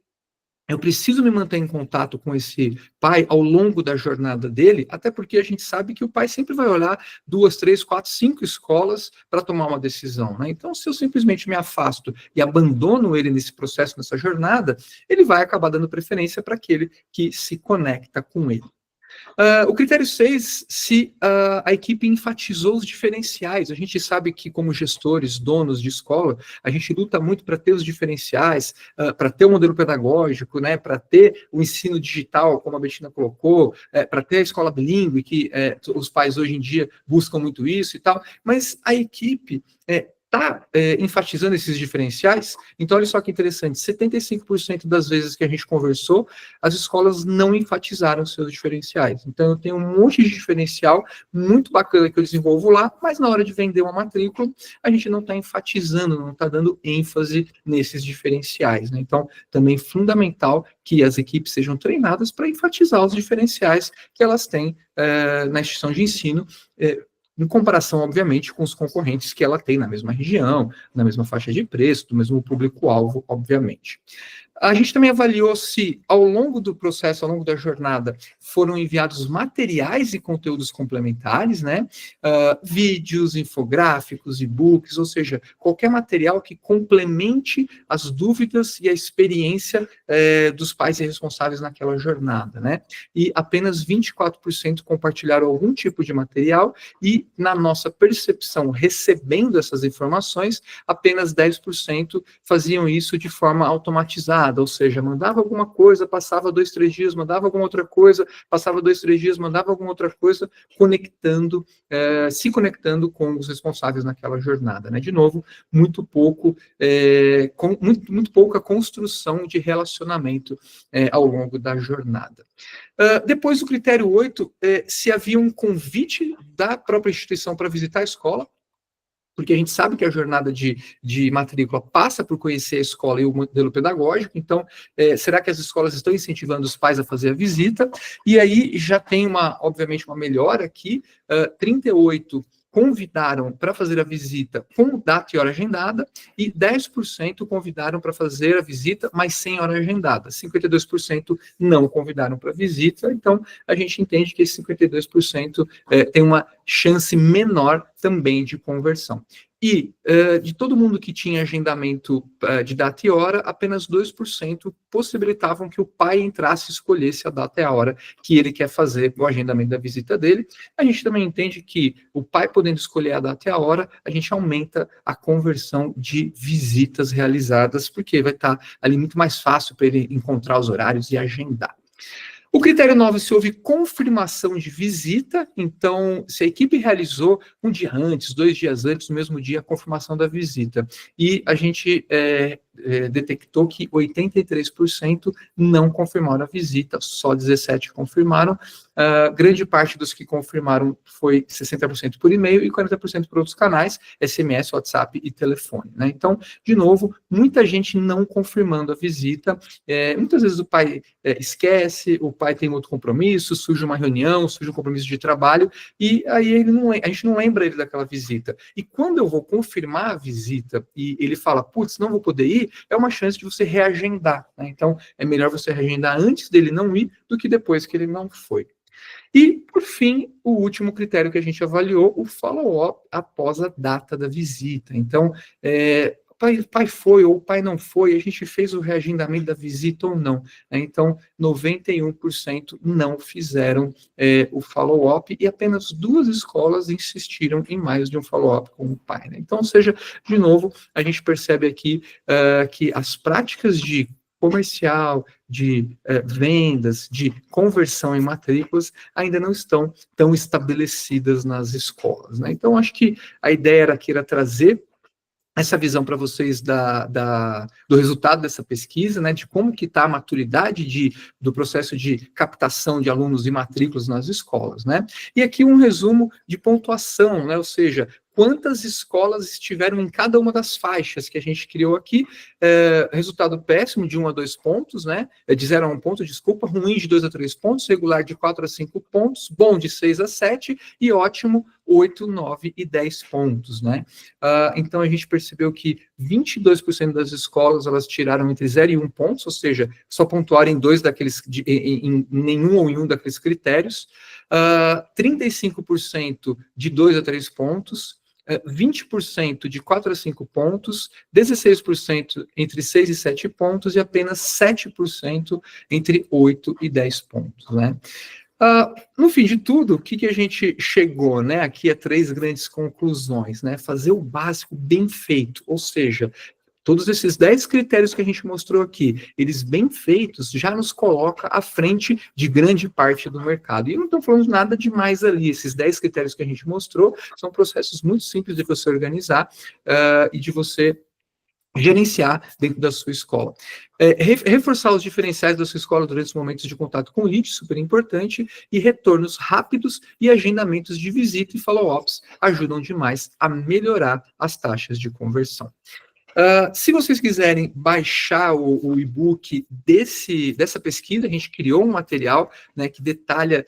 eu preciso me manter em contato com esse pai ao longo da jornada dele, até porque a gente sabe que o pai sempre vai olhar 2, 3, 4, 5 escolas para tomar uma decisão, né? Então, se eu simplesmente me afasto e abandono ele nesse processo, nessa jornada, ele vai acabar dando preferência para aquele que se conecta com ele. O critério 6, se a equipe enfatizou os diferenciais. A gente sabe que, como gestores, donos de escola, a gente luta muito para ter os diferenciais, para ter o modelo pedagógico, né, para ter o ensino digital, como a Bettina colocou, para ter a escola bilíngue, que os pais hoje em dia buscam muito isso e tal, mas a equipe está enfatizando esses diferenciais. Então, olha só que interessante, 75% das vezes que a gente conversou, as escolas não enfatizaram seus diferenciais. Então, eu tenho um monte de diferencial muito bacana que eu desenvolvo lá, mas na hora de vender uma matrícula, a gente não está enfatizando, não está dando ênfase nesses diferenciais, né? Então, também é fundamental que as equipes sejam treinadas para enfatizar os diferenciais que elas têm na instituição de ensino, em comparação, obviamente, com os concorrentes que ela tem na mesma região, na mesma faixa de preço, do mesmo público-alvo, obviamente. A gente também avaliou se, ao longo do processo, ao longo da jornada, foram enviados materiais e conteúdos complementares, né? Vídeos, infográficos, e-books, ou seja, qualquer material que complemente as dúvidas e a experiência dos pais e responsáveis naquela jornada, né? E apenas 24% compartilharam algum tipo de material e, na nossa percepção, recebendo essas informações, apenas 10% faziam isso de forma automatizada, ou seja, mandava alguma coisa, passava 2, 3 dias, mandava alguma outra coisa, passava 2, 3 dias, mandava alguma outra coisa, se conectando com os responsáveis naquela jornada, né? De novo, muito pouca construção de relacionamento ao longo da jornada. Depois do critério 8, se havia um convite da própria instituição para visitar a escola, porque a gente sabe que a jornada de matrícula passa por conhecer a escola e o modelo pedagógico, então, será que as escolas estão incentivando os pais a fazer a visita? E aí já tem, obviamente, uma melhora aqui, 38 convidaram para fazer a visita com data e hora agendada, e 10% convidaram para fazer a visita, mas sem hora agendada. 52% não convidaram para visita, então a gente entende que esse 52% tem uma chance menor também de conversão. E de todo mundo que tinha agendamento de data e hora, apenas 2% possibilitavam que o pai entrasse e escolhesse a data e a hora que ele quer fazer o agendamento da visita dele. A gente também entende que o pai podendo escolher a data e a hora, a gente aumenta a conversão de visitas realizadas, porque vai estar ali muito mais fácil para ele encontrar os horários e agendar. O critério 9, se houve confirmação de visita, então, se a equipe realizou um dia antes, 2 dias antes, no mesmo dia, a confirmação da visita, e a gente detectou que 83% não confirmaram a visita, só 17% confirmaram. Grande parte dos que confirmaram foi 60% por e-mail e 40% por outros canais, SMS, WhatsApp e telefone, né? Então, de novo, muita gente não confirmando a visita. Muitas vezes o pai esquece, o pai tem outro compromisso, surge uma reunião, surge um compromisso de trabalho, e aí a gente não lembra ele daquela visita. E quando eu vou confirmar a visita e ele fala, putz, não vou poder ir, é uma chance de você reagendar, né? Então, é melhor você reagendar antes dele não ir do que depois que ele não foi. E, por fim, o último critério que a gente avaliou, o follow-up após a data da visita. Então, pai foi ou o pai não foi, a gente fez o reagendamento da visita ou não, né? Então, 91% não fizeram o follow-up e apenas 2 escolas insistiram em mais de um follow-up com o pai, né? Então, ou seja, de novo, a gente percebe aqui que as práticas de comercial, de vendas, de conversão em matrículas, ainda não estão tão estabelecidas nas escolas, né? Então, acho que a ideia era trazer essa visão para vocês do resultado dessa pesquisa, né, de como que está a maturidade do processo de captação de alunos e matrículas nas escolas, né? E aqui um resumo de pontuação, né, ou seja, quantas escolas estiveram em cada uma das faixas que a gente criou aqui. Resultado péssimo de 1 a 2 pontos, né? De 0 a 1 ponto, desculpa, ruim de 2 a 3 pontos, regular de 4 a 5 pontos, bom de 6 a 7 e ótimo 8, 9 e 10 pontos, né? Então a gente percebeu que 22% das escolas elas tiraram entre 0 e 1 pontos, ou seja, só pontuaram em em nenhum ou em um daqueles critérios. 35% de 2 a 3 pontos, 20% de 4 a 5 pontos, 16% entre 6 e 7 pontos e apenas 7% entre 8 e 10 pontos, né? No fim de tudo, o que a gente chegou, né? Aqui a 3 grandes conclusões, né? Fazer o básico bem feito, ou seja, Todos esses 10 critérios que a gente mostrou aqui, eles bem feitos, já nos coloca à frente de grande parte do mercado. E eu não estou falando nada demais ali. Esses 10 critérios que a gente mostrou são processos muito simples de você organizar e de você gerenciar dentro da sua escola. Reforçar os diferenciais da sua escola durante os momentos de contato com o lead, super importante, e retornos rápidos e agendamentos de visita e follow-ups ajudam demais a melhorar as taxas de conversão. Se vocês quiserem baixar o e-book dessa pesquisa, a gente criou um material, né, que detalha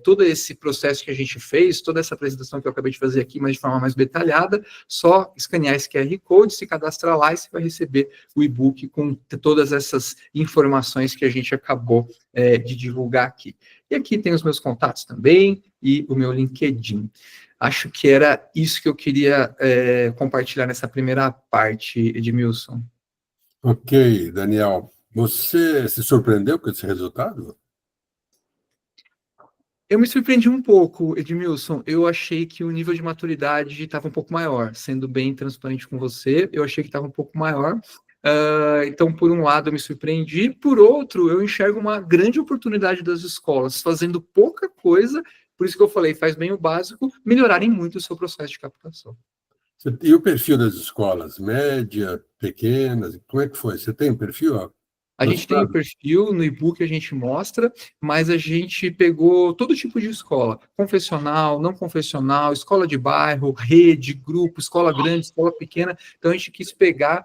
todo esse processo que a gente fez, toda essa apresentação que eu acabei de fazer aqui, mas de forma mais detalhada. Só escanear esse QR Code, se cadastrar lá e você vai receber o e-book com todas essas informações que a gente acabou de divulgar aqui. E aqui tem os meus contatos também e o meu LinkedIn. Acho que era isso que eu queria compartilhar nessa primeira parte, Edmilson. Ok, Daniel. Você se surpreendeu com esse resultado? Eu me surpreendi um pouco, Edmilson. Eu achei que o nível de maturidade estava um pouco maior. Sendo bem transparente com você, eu achei que estava um pouco maior. Então, por um lado, eu me surpreendi. Por outro, eu enxergo uma grande oportunidade das escolas fazendo pouca coisa. Por isso que eu falei, faz bem o básico, melhorarem muito o seu processo de captação. E o perfil das escolas? Média, pequenas? Como é que foi? Você tem um perfil? A gente tem um perfil, no e-book a gente mostra, mas a gente pegou todo tipo de escola, confessional, não confessional, escola de bairro, rede, grupo, escola grande, escola pequena. Então a gente quis pegar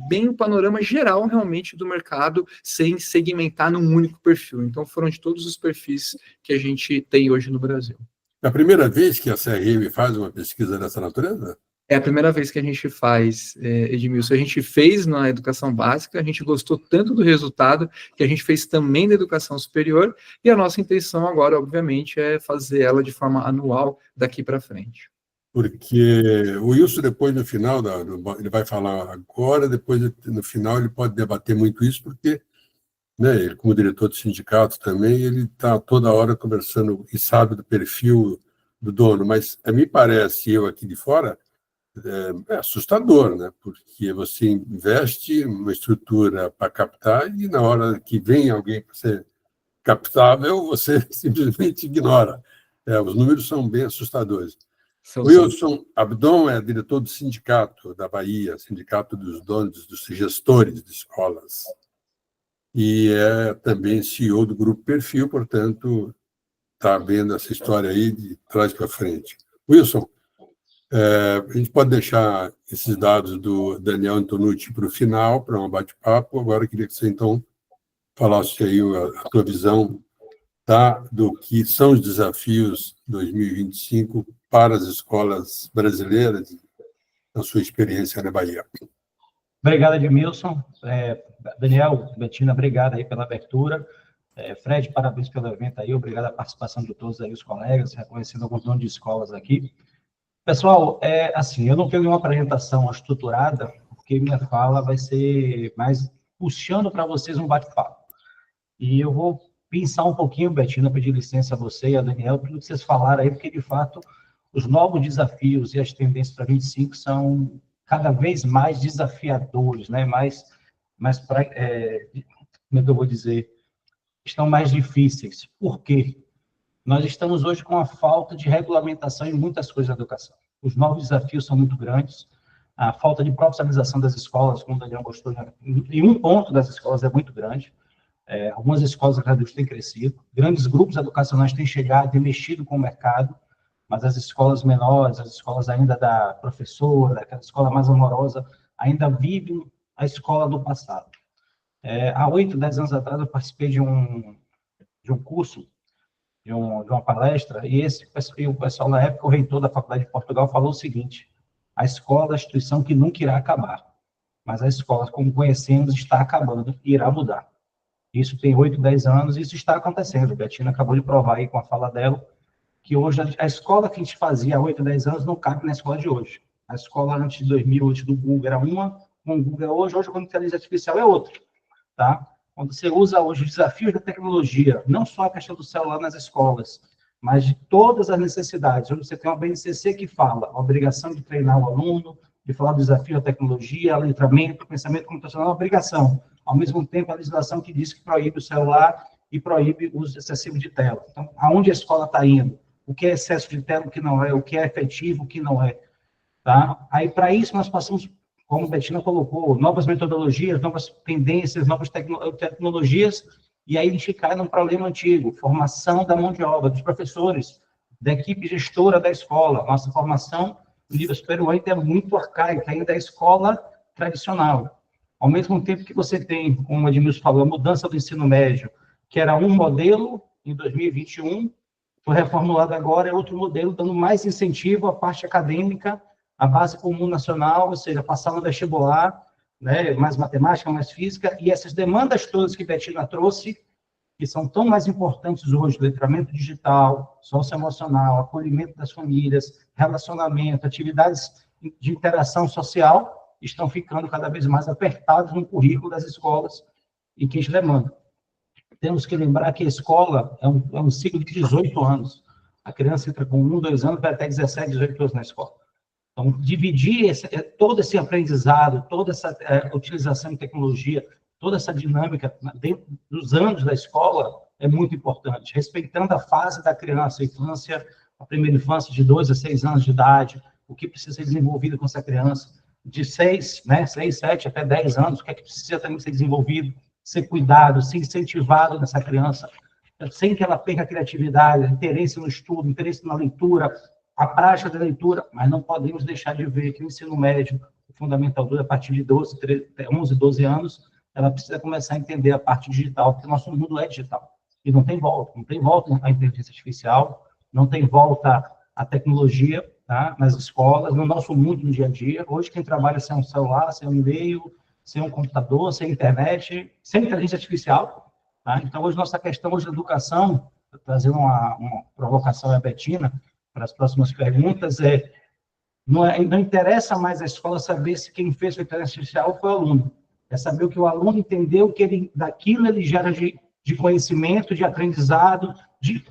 bem o panorama geral realmente do mercado, sem segmentar num único perfil. Então foram de todos os perfis que a gente tem hoje no Brasil. É a primeira vez que a CRM faz uma pesquisa dessa natureza? É a primeira vez que a gente faz, Edmilson. A gente fez na educação básica, a gente gostou tanto do resultado que a gente fez também na educação superior, e a nossa intenção agora, obviamente, é fazer ela de forma anual daqui para frente. Porque o Wilson, depois, no final, ele vai falar agora, depois, no final, ele pode debater muito isso, porque, né, ele, como diretor do sindicato também, ele está toda hora conversando e sabe do perfil do dono, mas me parece, eu aqui de fora, é assustador, né? Porque você investe uma estrutura para captar e na hora que vem alguém para ser captável, você simplesmente ignora. Os números são bem assustadores. Wilson Abdon é diretor do sindicato da Bahia, sindicato dos donos, dos gestores de escolas. E é também CEO do Grupo Perfil, portanto, está vendo essa história aí de trás para frente. Wilson, a gente pode deixar esses dados do Daniel Antonucci para o final, para um bate-papo. Agora eu queria que você, então, falasse aí a tua visão do que são os desafios 2025 para as escolas brasileiras, na sua experiência na Bahia. Obrigado, Edmilson. Daniel, Betina, obrigado aí pela abertura. Fred, parabéns pelo evento aí, obrigado a participação de todos aí, os colegas, reconhecendo alguns donos de escolas aqui. Pessoal, assim, eu não tenho nenhuma apresentação estruturada, porque minha fala vai ser mais puxando para vocês um bate-papo. E eu vou pensar um pouquinho, Betina, pedir licença a você e a Daniel, tudo que vocês falaram aí, porque, de fato, os novos desafios e as tendências para 25 são cada vez mais desafiadores, né? Como é que eu vou dizer? Estão mais difíceis. Por quê? Nós estamos hoje com a falta de regulamentação em muitas coisas da educação. Os novos desafios são muito grandes. A falta de profissionalização das escolas, como o Daniel gostou, em um ponto das escolas é muito grande. Algumas escolas acadêmicas têm crescido. Grandes grupos educacionais têm chegado e mexido com o mercado, mas as escolas menores, as escolas ainda da professora, aquela escola mais amorosa, ainda vivem a escola do passado. Há 8, 10 anos atrás, eu participei de um curso, de uma palestra, e o pessoal, na época, o reitor da Faculdade de Portugal falou o seguinte: a escola é a instituição que nunca irá acabar, mas a escola, como conhecemos, está acabando e irá mudar. Isso tem 8, 10 anos, e isso está acontecendo. A Betina acabou de provar aí com a fala dela, que hoje a escola que a gente fazia há 8, 10 anos não cabe na escola de hoje. A escola antes de 2000, antes do Google, era uma, com o Google é hoje com a inteligência artificial é outra, tá? Quando você usa hoje os desafios da tecnologia, não só a questão do celular nas escolas, mas de todas as necessidades. Hoje você tem uma BNCC que fala a obrigação de treinar o aluno, de falar do desafio à tecnologia, ao letramento, pensamento computacional, é uma obrigação. Ao mesmo tempo, a legislação que diz que proíbe o celular e proíbe o uso excessivo de tela. Então, aonde a escola está indo? O que é excesso de tela, o que não é? O que é efetivo, o que não é? Tá? Aí, para isso, nós passamos, como a Bettina colocou, novas metodologias, novas tendências, novas tecnologias, e aí a gente cai num problema antigo, formação da mão de obra, dos professores, da equipe gestora da escola. Nossa formação no nível superior ainda é muito arcaica, ainda é escola tradicional. Ao mesmo tempo que você tem, como o Edmilson falou, a mudança do ensino médio, que era um modelo em 2021, foi reformulado agora, é outro modelo, dando mais incentivo à parte acadêmica, à base comum nacional, ou seja, passar no vestibular, né, mais matemática, mais física, e essas demandas todas que Bettina trouxe, que são tão mais importantes hoje, letramento digital, socioemocional, acolhimento das famílias, relacionamento, atividades de interação social, estão ficando cada vez mais apertados no currículo das escolas e que isso demanda. Temos que lembrar que a escola é um ciclo de 18 anos. A criança entra com 1, 2 anos, vai até 17, 18 anos na escola. Então, dividir todo esse aprendizado, toda essa utilização de tecnologia, toda essa dinâmica dentro dos anos da escola é muito importante, respeitando a fase da criança, a infância, a primeira infância de 2 a 6 anos de idade, o que precisa ser desenvolvido com essa criança, de 6, 7 até 10 anos, o que é que precisa também ser desenvolvido, ser cuidado, ser incentivado nessa criança, sem que ela perca a criatividade, interesse no estudo, interesse na leitura, a prática da leitura, mas não podemos deixar de ver que o ensino médio, o Fundamental 2, a partir de 11, 12 anos, ela precisa começar a entender a parte digital, porque o nosso mundo é digital, e não tem volta à inteligência artificial, não tem volta à tecnologia, tá? Nas escolas, no nosso mundo, no dia a dia. Hoje, quem trabalha sem um celular, sem um e-mail, sem um computador, sem internet, sem inteligência artificial, tá? Então, hoje, nossa questão hoje da educação, trazendo uma provocação à Bettina, para as próximas perguntas, não interessa mais a escola saber se quem fez a inteligência artificial foi o aluno, é saber o que o aluno entendeu, que daquilo ele gera de conhecimento, de aprendizado, de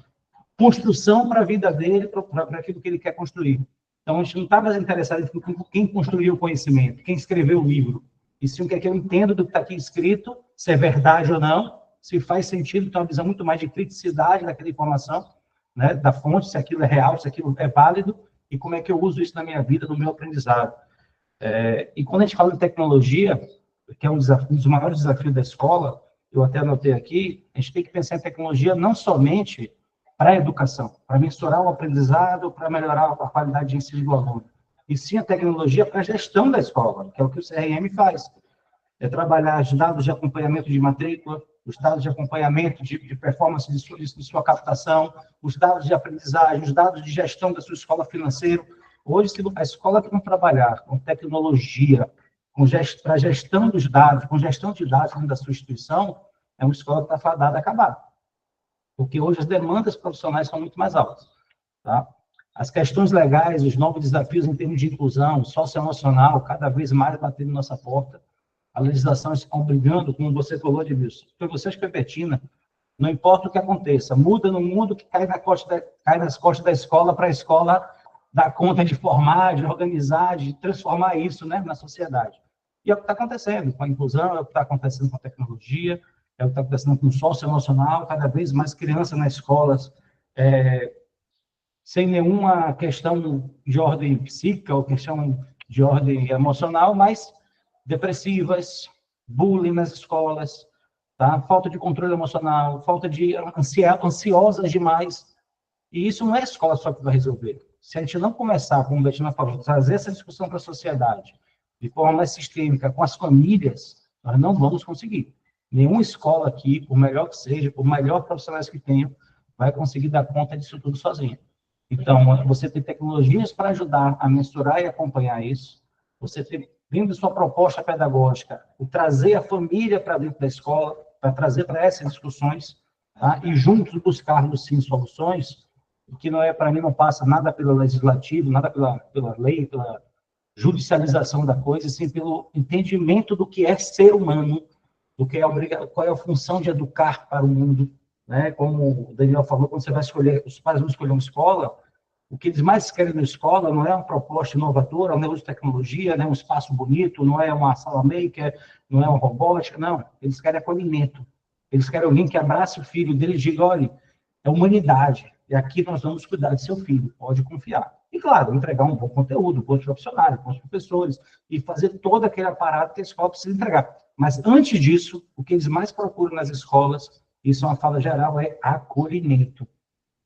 construção para a vida dele, para aquilo que ele quer construir. Então, a gente não está mais interessado em quem construiu o conhecimento, quem escreveu o livro, e sim o que é que eu entendo do que está aqui escrito, se é verdade ou não, se faz sentido, tem uma visão muito mais de criticidade daquela informação, né, da fonte, se aquilo é real, se aquilo é válido, e como é que eu uso isso na minha vida, no meu aprendizado. E quando a gente fala de tecnologia, que é um dos maiores desafios da escola, eu até anotei aqui, a gente tem que pensar em tecnologia não somente para a educação, para mensurar o aprendizado, para melhorar a qualidade de ensino do aluno, e sim a tecnologia para a gestão da escola, que é o que o CRM faz. É trabalhar os dados de acompanhamento de matrícula, os dados de acompanhamento de performance de sua captação, os dados de aprendizagem, os dados de gestão da sua escola financeira. Hoje, se a escola que não trabalhar com tecnologia, para a gestão dos dados, com gestão de dados dentro da sua instituição, é uma escola que está fadada a acabar. Porque hoje as demandas profissionais são muito mais altas. Tá? As questões legais, os novos desafios em termos de inclusão, socioemocional, cada vez mais batendo nossa porta. A legislação está obrigando, como você falou, Edmilson, foi você que foi Bettina, não importa o que aconteça, muda no mundo que cai nas costas da escola para a escola dar conta de formar, de organizar, de transformar isso, né, na sociedade. E é o que está acontecendo com a inclusão, é o que está acontecendo com a tecnologia, é o que está acontecendo com o socioemocional, cada vez mais crianças nas escolas sem nenhuma questão de ordem psíquica ou questão de ordem emocional, mas depressivas, bullying nas escolas, tá? Falta de controle emocional, falta de ansiosas demais. E isso não é a escola só que vai resolver. Se a gente não começar, como a Bettina falou, trazer essa discussão para a sociedade de forma mais sistêmica, com as famílias, nós não vamos conseguir. Nenhuma escola aqui, por melhor que seja, por melhor profissionais que tenham, vai conseguir dar conta disso tudo sozinha. Então, você tem tecnologias para ajudar a mensurar e acompanhar isso. Você tem, dentro de sua proposta pedagógica, o trazer a família para dentro da escola, para trazer para essas discussões, tá? E juntos buscarmos, sim, soluções, que não é, para mim, não passa nada pelo legislativo, nada pela lei, pela judicialização da coisa, e sim pelo entendimento do que é ser humano, do que é qual é a função de educar para o mundo, né? Como o Daniel falou, quando você vai escolher, os pais vão escolher uma escola, O que eles mais querem na escola não é uma proposta inovadora, não é uso de tecnologia, não é um espaço bonito, não é uma sala maker, não é uma robótica, não. Eles querem acolhimento. Eles querem alguém que abrace o filho deles e diga, olha, é humanidade, e aqui nós vamos cuidar de seu filho, pode confiar. E, claro, entregar um bom conteúdo, bons profissionais, bons professores, e fazer todo aquele aparato que a escola precisa entregar. Mas, antes disso, o que eles mais procuram nas escolas, isso é uma fala geral, é acolhimento.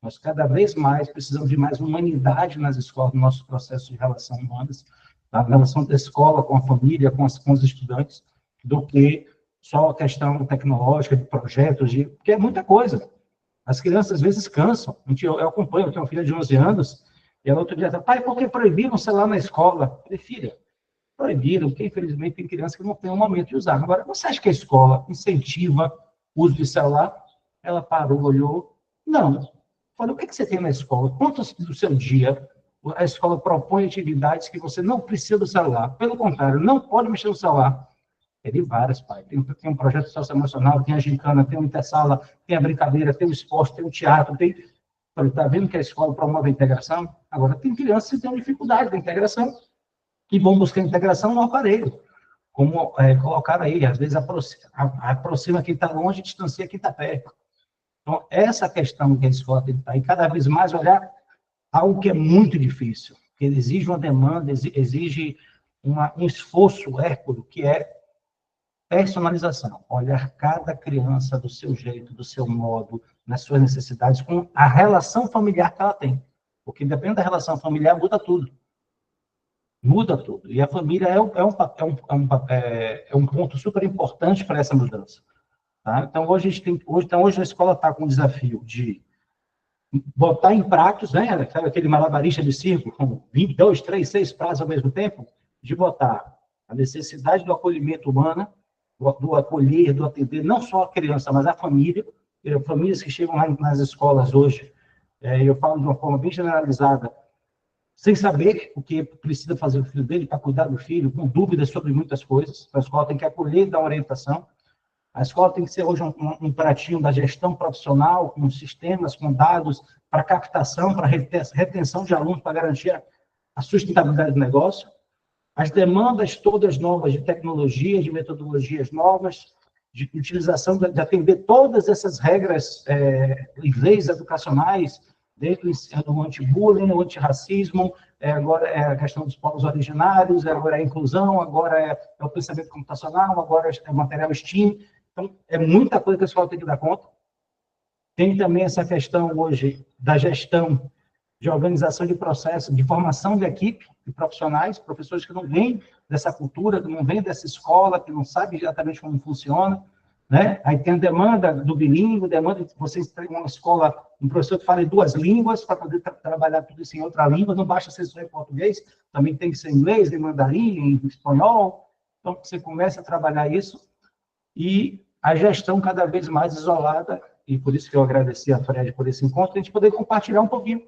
Nós, cada vez mais, precisamos de mais humanidade nas escolas, no nosso processo de relação humanas, na relação da escola com a família, com os estudantes, do que só a questão tecnológica, de projetos, porque é muita coisa. As crianças, às vezes, cansam. Eu acompanho, eu tenho uma filha de 11 anos, e ela outro dia disse, pai, por que proibiram o celular na escola? Eu falei, filha, proibiram, porque, infelizmente, tem crianças que não têm um momento de usar. Agora, você acha que a escola incentiva o uso de celular? Ela parou, olhou, não. Falei, o que você tem na escola? Quantos do seu dia a escola propõe atividades que você não precisa do celular? Pelo contrário, não pode mexer no celular. É de várias, pai. Tem um projeto socioemocional, tem a gincana, tem o intersala, tem a brincadeira, tem o esporte, tem o teatro, tem... Falei, está vendo que a escola promove a integração? Agora, tem crianças que têm dificuldade da integração e vão buscar integração no aparelho. Como colocaram aí, às vezes aproxima quem está longe e distancia quem está perto. Então, essa questão que a escola tem que estar, e cada vez mais olhar algo que é muito difícil, que exige uma demanda, exige um esforço hércules, que é personalização. Olhar cada criança do seu jeito, do seu modo, nas suas necessidades, com a relação familiar que ela tem. Porque depende da relação familiar, muda tudo. Muda tudo. E a família é um ponto super importante para essa mudança. Tá? Então, hoje a escola está com o desafio de botar em pratos, né? Aquele malabarista de circo, com 22, 3, 6 pratos ao mesmo tempo, de botar a necessidade do acolhimento humano, do acolher, do atender, não só a criança, mas a família. Famílias que chegam lá nas escolas hoje, eu falo de uma forma bem generalizada, sem saber o que precisa fazer o filho dele para cuidar do filho, com dúvidas sobre muitas coisas. A escola tem que acolher e dar orientação. A escola tem que ser hoje um pratinho da gestão profissional, com sistemas, com dados para captação, para retenção de alunos, para garantir a sustentabilidade do negócio. As demandas todas novas de tecnologia, de metodologias novas, de utilização, de atender todas essas regras e leis educacionais, desde o anti-bullying, o antirracismo, agora é a questão dos povos originários, agora é a inclusão, agora é o pensamento computacional, agora é o material STEAM. Então, é muita coisa que a escola tem que dar conta. Tem também essa questão hoje da gestão, de organização de processos, de formação de equipe, de profissionais, professores que não vêm dessa cultura, que não vêm dessa escola, que não sabem exatamente como funciona, né? Aí tem a demanda do bilíngue, demanda de vocês terem uma escola, um professor que fale 2 línguas, para poder trabalhar tudo isso em outra língua, não basta ser só em português, também tem que ser em inglês, em mandarim, em espanhol. Então, você começa a trabalhar isso, e a gestão cada vez mais isolada, e por isso que eu agradeci a Fred por esse encontro, a gente poder compartilhar um pouquinho,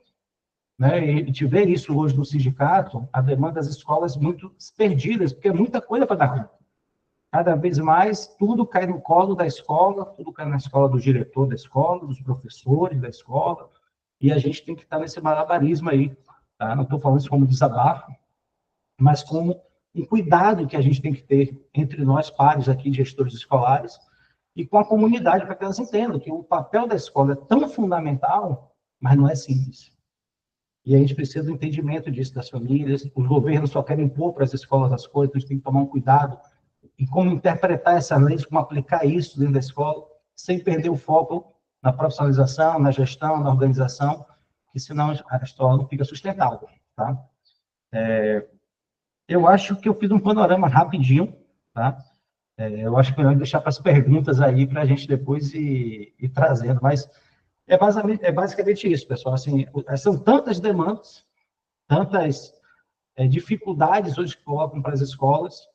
né? E te ver isso hoje no sindicato, a demanda das escolas muito perdidas, porque é muita coisa para dar conta. Cada vez mais, tudo cai no colo da escola, tudo cai na escola do diretor da escola, dos professores da escola, e a gente tem que estar nesse malabarismo aí, tá? Não estou falando isso como desabafo, mas como um cuidado que a gente tem que ter entre nós, pares aqui, gestores escolares, e com a comunidade, para que elas entendam que o papel da escola é tão fundamental, mas não é simples. E a gente precisa do entendimento disso das famílias, os governos só querem impor para as escolas as coisas, então a gente tem que tomar um cuidado em como interpretar essas leis, como aplicar isso dentro da escola, sem perder o foco na profissionalização, na gestão, na organização, que senão a escola não fica sustentável, tá? Eu acho que eu fiz um panorama rapidinho, tá? Eu acho que é melhor deixar para as perguntas aí, para a gente depois ir trazendo, mas é basicamente isso, pessoal. Assim, são tantas demandas, tantas dificuldades hoje que colocam para as escolas,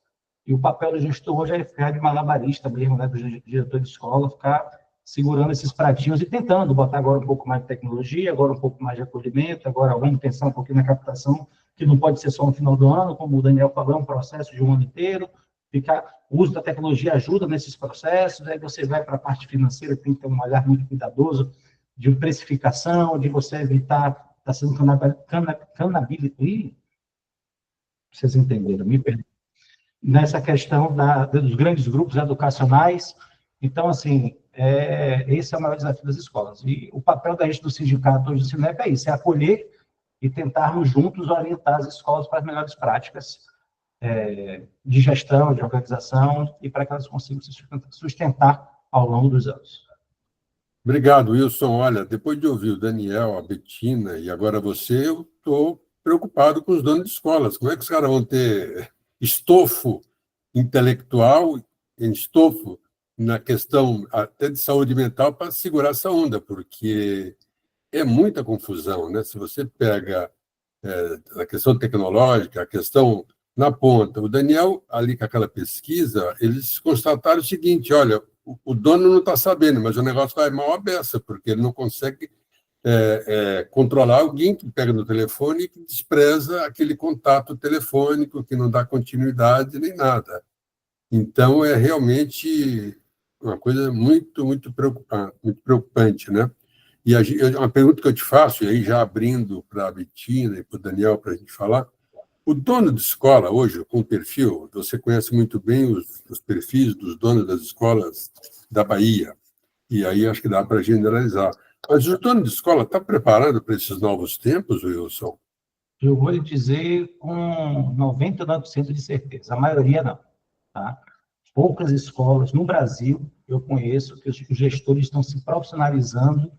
e o papel do gestor hoje é ficar de malabarista mesmo, né, do diretor de escola, ficar segurando esses pratinhos e tentando botar agora um pouco mais de tecnologia, agora um pouco mais de acolhimento, agora vamos pensar um pouquinho na captação, que não pode ser só no final do ano, como o Daniel falou, é um processo de um ano inteiro. O uso da tecnologia ajuda nesses processos, aí você vai para a parte financeira, tem que ter um olhar muito cuidadoso de precificação, de você evitar sendo canabilizado. Vocês entenderam, me perdoem. Nessa questão dos grandes grupos educacionais. Então, assim, esse é o maior desafio das escolas. E o papel da gente do sindicato hoje do Sinep é isso, é acolher e tentarmos juntos orientar as escolas para as melhores práticas de gestão, de organização, e para que elas consigam se sustentar ao longo dos anos. Obrigado, Wilson. Olha, depois de ouvir o Daniel, a Betina e agora você, eu estou preocupado com os donos de escolas. Como é que os caras vão ter estofo intelectual, estofo na questão até de saúde mental para segurar essa onda? Porque é muita confusão, né? Se você pega a questão tecnológica, a questão na ponta. O Daniel, ali com aquela pesquisa, eles constataram o seguinte, olha, o dono não está sabendo, mas o negócio vai mal à beça, porque ele não consegue controlar alguém que pega no telefone e que despreza aquele contato telefônico, que não dá continuidade nem nada. Então, é realmente uma coisa muito, muito preocupante, né? E uma pergunta que eu te faço, e aí já abrindo para a Betina e para o Daniel para a gente falar, o dono de escola hoje, com perfil, você conhece muito bem os perfis dos donos das escolas da Bahia, e aí acho que dá para generalizar. Mas o dono de escola está preparado para esses novos tempos, Wilson? Eu vou lhe dizer com 99% de certeza, a maioria não. Tá? Poucas escolas no Brasil, eu conheço, que os gestores estão se profissionalizando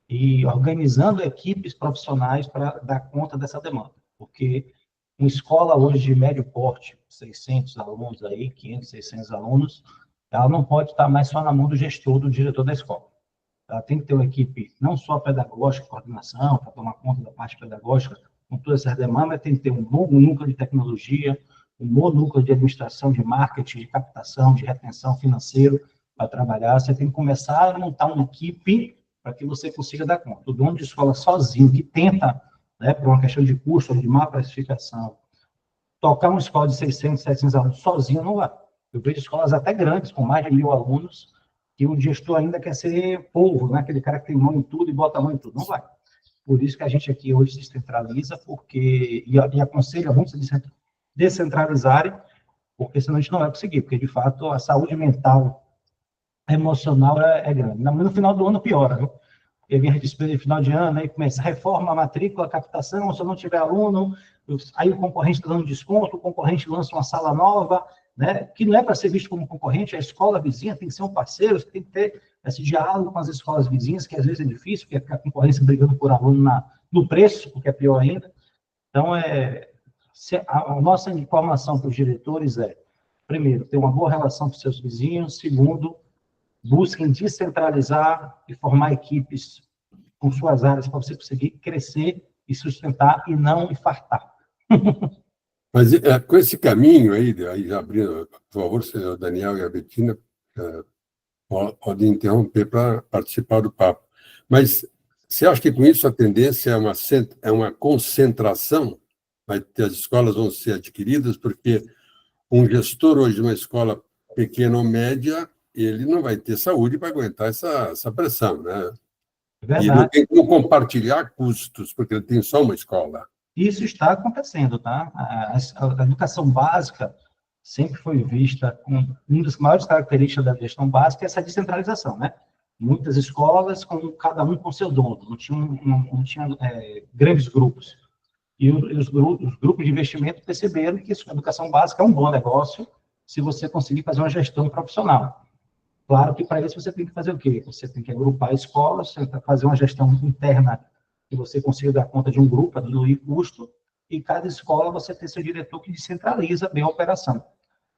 e organizando equipes profissionais para dar conta dessa demanda. Porque uma escola hoje de médio porte, 600 alunos aí, 500, 600 alunos, ela não pode estar mais só na mão do gestor, do diretor da escola. Ela tem que ter uma equipe não só pedagógica, coordenação, para tomar conta da parte pedagógica, com todas essas demandas, mas tem que ter um bom núcleo de tecnologia, um bom núcleo de administração, de marketing, de captação, de retenção financeiro para trabalhar. Você tem que começar a montar uma equipe para que você consiga dar conta. O dono de escola sozinho, que tenta, por uma questão de custo, de má precificação, tocar uma escola de 600, 700 alunos sozinho não vai. Eu vejo escolas até grandes, com mais de 1.000 alunos, que o gestor ainda quer ser polvo, né? Aquele cara que tem mão em tudo e bota a mão em tudo. Não vai. Por isso que a gente aqui hoje se descentraliza, e aconselha muito a descentralizarem, porque senão a gente não vai conseguir, porque, de fato, a saúde mental, emocional é grande. No final do ano piora, viu? Porque vem a despesa de final de ano, aí começa a reforma, a matrícula, a captação, se eu não tiver aluno, aí o concorrente está dando desconto, o concorrente lança uma sala nova, né, que não é para ser visto como concorrente, a escola vizinha tem que ser um parceiro, você tem que ter esse diálogo com as escolas vizinhas, que às vezes é difícil, porque a concorrência brigando por aluno no preço, porque é pior ainda. Então, a nossa informação para os diretores primeiro, ter uma boa relação com seus vizinhos, segundo, busquem descentralizar e formar equipes com suas áreas para você conseguir crescer e sustentar e não infartar. Mas com esse caminho aí já abrindo, por favor, o Daniel e a Betina podem interromper para participar do papo. Mas você acha que com isso a tendência é uma concentração? As escolas vão ser adquiridas, porque um gestor hoje de uma escola pequena ou média, ele não vai ter saúde para aguentar essa pressão, né? Verdade. E não tem como compartilhar custos, porque ele tem só uma escola. Isso está acontecendo, tá? A educação básica sempre foi vista como uma das maiores características da gestão básica, essa descentralização, né? Muitas escolas, cada um com seu dono, não tinha grandes grupos. E os grupos de investimento perceberam que a educação básica é um bom negócio se você conseguir fazer uma gestão profissional. Claro que para isso você tem que fazer o quê? Você tem que agrupar escolas, você tem que fazer uma gestão interna que você consiga dar conta de um grupo, diluir custo, e cada escola você tem seu diretor que descentraliza bem a operação.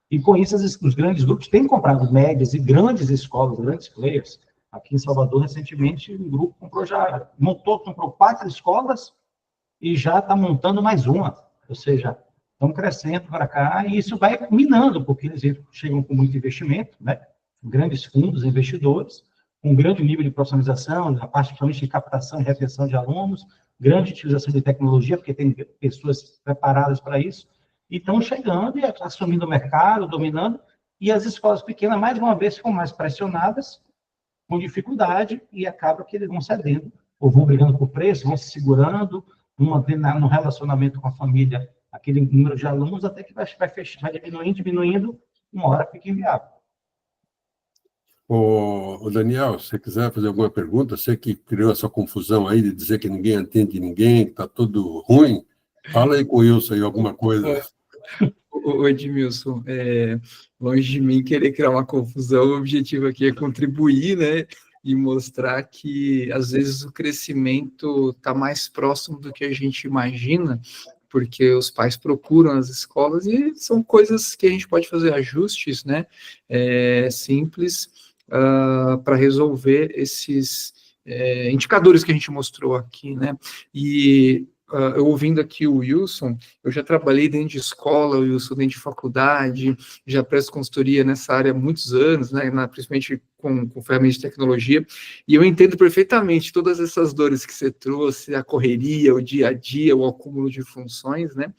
E com isso, os grandes grupos têm comprado médias e grandes escolas, grandes players. Aqui em Salvador, recentemente, um grupo comprou 4 escolas e já está montando mais uma. Ou seja, estão crescendo para cá e isso vai minando, porque eles chegam com muito investimento, né? Grandes fundos, investidores, com grande nível de profissionalização, na parte principalmente de captação e retenção de alunos, grande utilização de tecnologia, porque tem pessoas preparadas para isso, e estão chegando e assumindo o mercado, dominando, e as escolas pequenas, mais uma vez, ficam mais pressionadas, com dificuldade, e acaba que eles vão cedendo ou vão brigando por preço, vão se segurando, vão mantendo no relacionamento com a família aquele número de alunos, até que vai diminuindo, uma hora fica inviável. Ô, Daniel, se você quiser fazer alguma pergunta, você que criou essa confusão aí de dizer que ninguém atende ninguém, que está tudo ruim, fala aí com o Wilson aí alguma coisa. O Edmilson, longe de mim querer criar uma confusão, o objetivo aqui é contribuir, né, e mostrar que, às vezes, o crescimento está mais próximo do que a gente imagina, porque os pais procuram as escolas e são coisas que a gente pode fazer ajustes, né, simples, para resolver esses indicadores que a gente mostrou aqui, né, e eu ouvindo aqui o Wilson, eu já trabalhei dentro de escola, Wilson, dentro de faculdade, já presto consultoria nessa área há muitos anos, né, principalmente com ferramentas de tecnologia, e eu entendo perfeitamente todas essas dores que você trouxe, a correria, o dia a dia, o acúmulo de funções, né,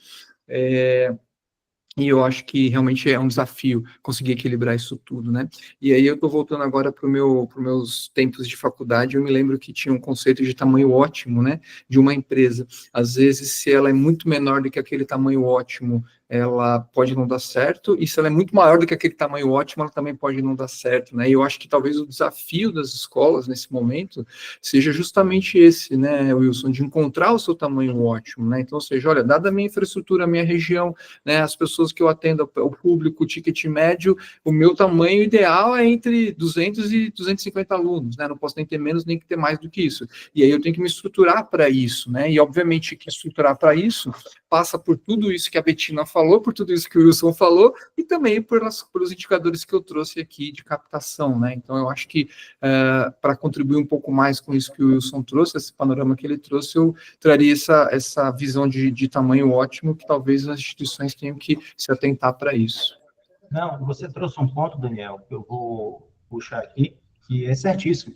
e eu acho que realmente é um desafio conseguir equilibrar isso tudo, né? E aí eu estou voltando agora para meus tempos de faculdade, eu me lembro que tinha um conceito de tamanho ótimo, né? De uma empresa. Às vezes, se ela é muito menor do que aquele tamanho ótimo, ela pode não dar certo, e se ela é muito maior do que aquele tamanho ótimo, ela também pode não dar certo, né? E eu acho que talvez o desafio das escolas nesse momento seja justamente esse, né, Wilson, de encontrar o seu tamanho ótimo, né? Então, ou seja, olha, dada a minha infraestrutura, a minha região, né, as pessoas que eu atendo, o público, o ticket médio, o meu tamanho ideal é entre 200 e 250 alunos, né? Não posso nem ter menos, nem ter mais do que isso. E aí eu tenho que me estruturar para isso, né? E, obviamente, que estruturar para isso passa por tudo isso que a Betina falou, por tudo isso que o Wilson falou, e também pelos indicadores que eu trouxe aqui de captação, né? Então, eu acho que para contribuir um pouco mais com isso que o Wilson trouxe, esse panorama que ele trouxe, eu traria essa visão de tamanho ótimo, que talvez as instituições tenham que se atentar para isso. Não, você trouxe um ponto, Daniel, que eu vou puxar aqui, que é certíssimo.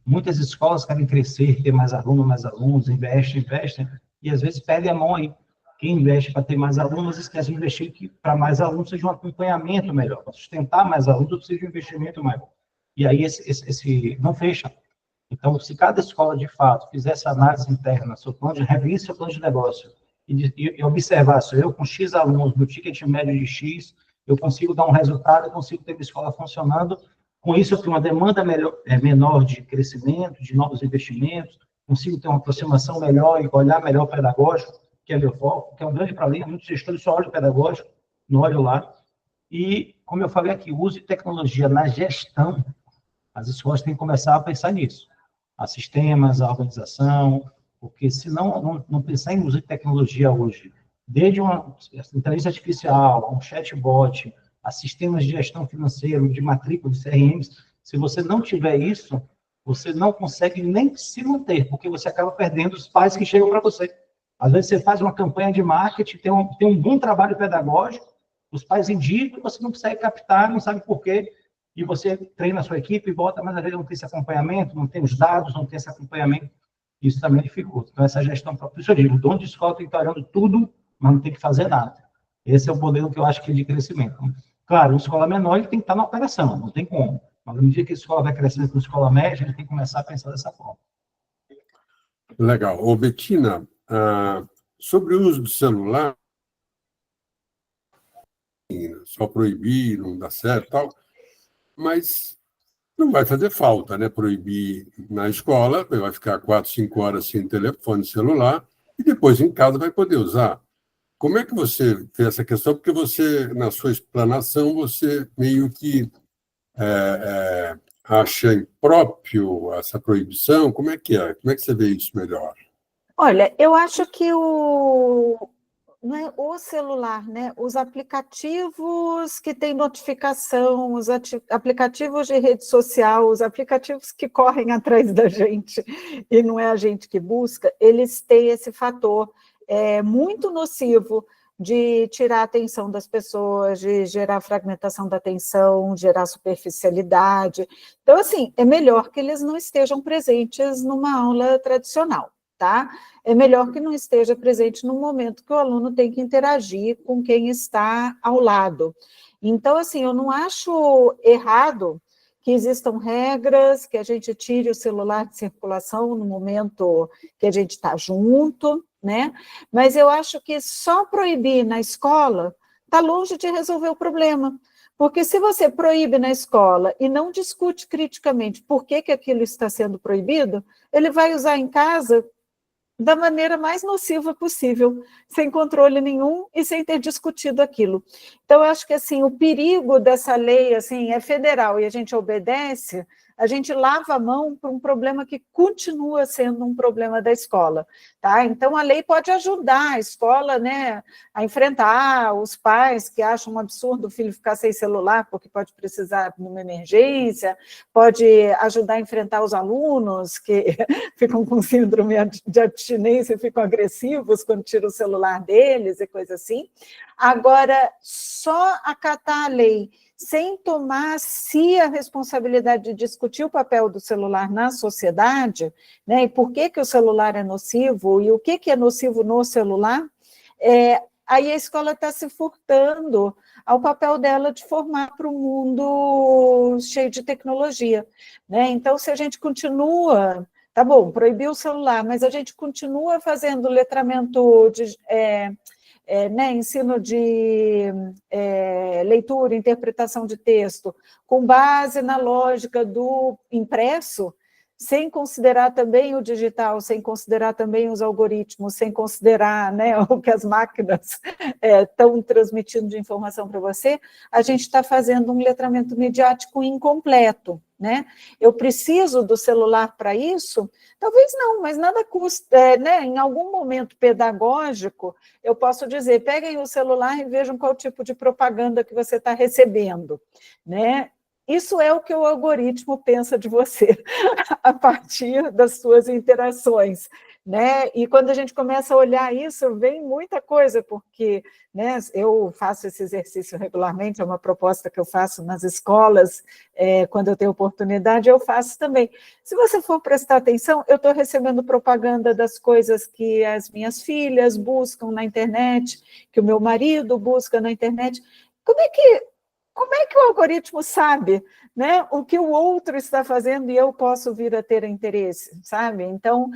Muitas escolas querem crescer, ter mais alunos, investem, e às vezes perdem a mão aí. Quem investe para ter mais alunos, esquece de investir que para mais alunos seja um acompanhamento melhor. Para sustentar mais alunos, precisa de um investimento maior. E aí esse não fecha. Então, se cada escola, de fato, fizesse análise interna, seu plano revisse seu plano de negócio, e observasse, eu com X alunos, meu ticket médio de X, eu consigo dar um resultado, eu consigo ter uma escola funcionando, com isso eu tenho uma demanda menor de crescimento, de novos investimentos, consigo ter uma aproximação melhor e olhar melhor o pedagógico, que é meu foco, que é um grande problema, muitos gestores só olham o pedagógico, não olham lá. E, como eu falei aqui, o uso de tecnologia na gestão, as escolas têm que começar a pensar nisso. A sistemas, a organização, porque se não pensar em uso de tecnologia hoje, desde uma inteligência artificial, um chatbot, a sistemas de gestão financeira, de matrícula, de CRMs, se você não tiver isso, você não consegue nem se manter, porque você acaba perdendo os pais que chegam para você. Às vezes você faz uma campanha de marketing, tem um bom trabalho pedagógico, os pais indicam, você não consegue captar, não sabe por quê, e você treina a sua equipe e volta, mas às vezes não tem esse acompanhamento, não tem os dados, não tem esse acompanhamento, isso também dificulta. Então, essa gestão própria, isso eu digo, o dono de escola tem que estar olhando tudo, mas não tem que fazer nada. Esse é o modelo que eu acho que é de crescimento. Claro, uma escola menor, ele tem que estar na operação, não tem como. Mas no dia que a escola vai crescendo com a escola média, ele tem que começar a pensar dessa forma. Legal. Ô, Betina, sobre o uso do celular, só proibir, não dá certo, tal, mas não vai fazer falta, né? Proibir na escola, vai ficar 4, 5 horas sem telefone celular, e depois em casa vai poder usar. Como é que você vê essa questão? Porque você, na sua explanação, você meio que acha impróprio essa proibição. Como é que é? Como é que você vê isso melhor? Olha, eu acho que não é o celular, né? Os aplicativos que têm notificação, os aplicativos de rede social, os aplicativos que correm atrás da gente e não é a gente que busca, eles têm esse fator muito nocivo de tirar a atenção das pessoas, de gerar fragmentação da atenção, gerar superficialidade. Então, assim, é melhor que eles não estejam presentes numa aula tradicional. Tá? É melhor que não esteja presente no momento que o aluno tem que interagir com quem está ao lado. Então, assim, eu não acho errado que existam regras, que a gente tire o celular de circulação no momento que a gente está junto, né? Mas eu acho que só proibir na escola está longe de resolver o problema. Porque se você proíbe na escola e não discute criticamente por que aquilo está sendo proibido, ele vai usar em casa da maneira mais nociva possível, sem controle nenhum e sem ter discutido aquilo. Então, eu acho que assim, o perigo dessa lei assim, é federal e a gente obedece, a gente lava a mão para um problema que continua sendo um problema da escola. Tá? Então, a lei pode ajudar a escola, né, a enfrentar os pais que acham um absurdo o filho ficar sem celular, porque pode precisar de uma emergência, pode ajudar a enfrentar os alunos que ficam com síndrome de abstinência e ficam agressivos quando tira o celular deles e coisa assim. Agora, só acatar a lei sem tomar a responsabilidade de discutir o papel do celular na sociedade, né, e por que o celular é nocivo e o que é nocivo no celular, aí a escola está se furtando ao papel dela de formar para um mundo cheio de tecnologia. Né? Então, se a gente continua, tá bom, proibiu o celular, mas a gente continua fazendo letramento de... né, ensino de leitura, interpretação de texto, com base na lógica do impresso, sem considerar também o digital, sem considerar também os algoritmos, sem considerar, né, o que as máquinas estão transmitindo de informação para você, a gente está fazendo um letramento midiático incompleto. Né? Eu preciso do celular para isso? Talvez não, mas nada custa, né? Em algum momento pedagógico, eu posso dizer, peguem o celular e vejam qual tipo de propaganda que você está recebendo. Né? Isso é o que o algoritmo pensa de você, a partir das suas interações. Né? E quando a gente começa a olhar isso, vem muita coisa, porque né, eu faço esse exercício regularmente, é uma proposta que eu faço nas escolas, quando eu tenho oportunidade, eu faço também. Se você for prestar atenção, eu estou recebendo propaganda das coisas que as minhas filhas buscam na internet, que o meu marido busca na internet. Como é que o algoritmo sabe, né, o que o outro está fazendo e eu posso vir a ter interesse, sabe? Então,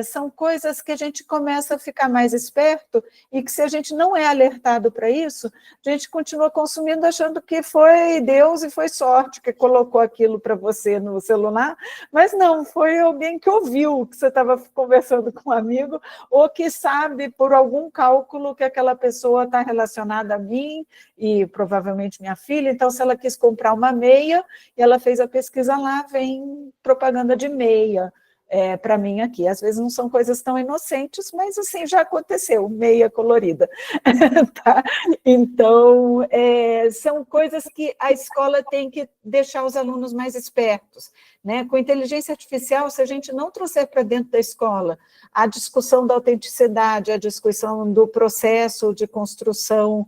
são coisas que a gente começa a ficar mais esperto e que se a gente não é alertado para isso, a gente continua consumindo achando que foi Deus e foi sorte que colocou aquilo para você no celular, mas não, foi alguém que ouviu que você estava conversando com um amigo ou que sabe por algum cálculo que aquela pessoa está relacionada a mim e provavelmente minha filha, então se ela quis comprar uma meia e ela fez a pesquisa lá, vem propaganda de meia para mim aqui. Às vezes não são coisas tão inocentes, mas assim, já aconteceu, meia colorida. Tá? Então, são coisas que a escola tem que deixar os alunos mais espertos. Né? Com inteligência artificial, se a gente não trouxer para dentro da escola a discussão da autenticidade, a discussão do processo de construção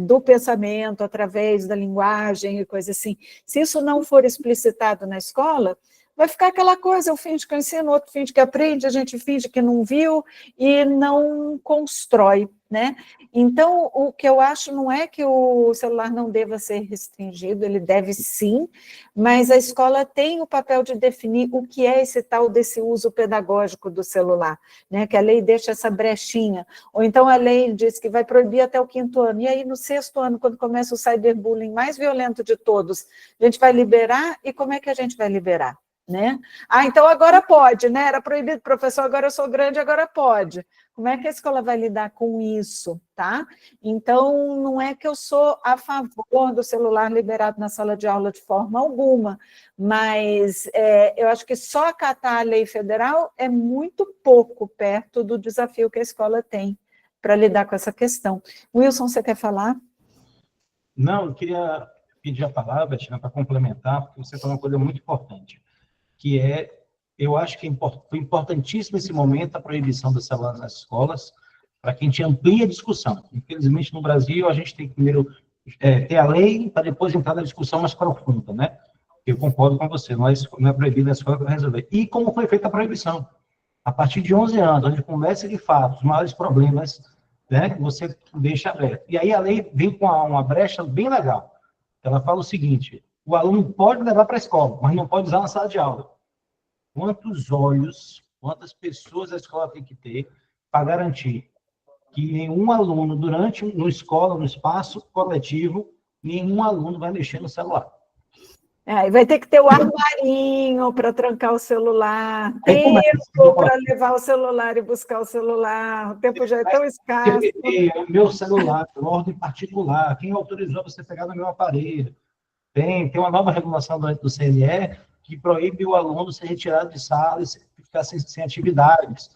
do pensamento através da linguagem e coisa assim, se isso não for explicitado na escola, vai ficar aquela coisa, eu finge que eu ensino, o outro finge que aprende, a gente finge que não viu e não constrói, né? Então, o que eu acho não é que o celular não deva ser restringido, ele deve sim, mas a escola tem o papel de definir o que é esse tal desse uso pedagógico do celular, né? Que a lei deixa essa brechinha, ou então a lei diz que vai proibir até o 5º ano, e aí no 6º ano, quando começa o cyberbullying mais violento de todos, a gente vai liberar, e como é que a gente vai liberar? Né? Então agora pode, né? Era proibido, professor, agora eu sou grande, agora pode. Como é que a escola vai lidar com isso, tá? Então, não é que eu sou a favor do celular liberado na sala de aula de forma alguma, mas eu acho que só acatar a lei federal é muito pouco perto do desafio que a escola tem para lidar com essa questão. Wilson, você quer falar? Não, eu queria pedir a palavra, Bettina, para complementar, porque você falou uma coisa muito importante, que eu acho que foi importantíssimo esse momento, a proibição do celular nas escolas, para que a gente amplie a discussão. Infelizmente, no Brasil, a gente tem que primeiro ter a lei, para depois entrar na discussão mais profunda, né? Eu concordo com você, não é proibido na escola que vai resolver. E como foi feita a proibição? A partir de 11 anos, onde começa, de fato, os maiores problemas, né, que você deixa aberto. E aí a lei vem com uma brecha bem legal. Ela fala o seguinte, o aluno pode levar para a escola, mas não pode usar na sala de aula. Quantos olhos, quantas pessoas a escola tem que ter para garantir que nenhum aluno, no escola, no espaço coletivo, nenhum aluno vai mexer no celular. E vai ter que ter o armarinho para trancar o celular, tempo para levar o celular e buscar o celular, o tempo já é tão escasso. O meu celular, por ordem particular, quem autorizou você pegar no meu aparelho? Tem uma nova regulação do CNE que proíbe o aluno ser retirado de sala e ficar sem atividades.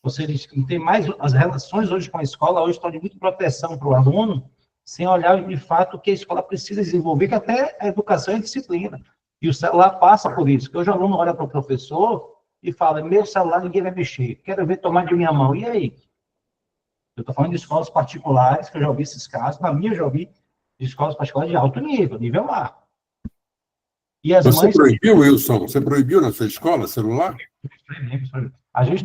Ou seja, tem mais, as relações hoje com a escola hoje estão de muita proteção para o aluno, sem olhar de fato o que a escola precisa desenvolver, que até a educação é disciplina. E o celular passa por isso, que hoje o aluno olha para o professor e fala, meu celular ninguém vai mexer, quero ver tomar de minha mão. E aí? Eu estou falando de escolas particulares, que eu já ouvi esses casos, na minha eu já ouvi de escolas particulares de alto nível A. E as Você mães... proibiu, Wilson? Você proibiu na sua escola celular?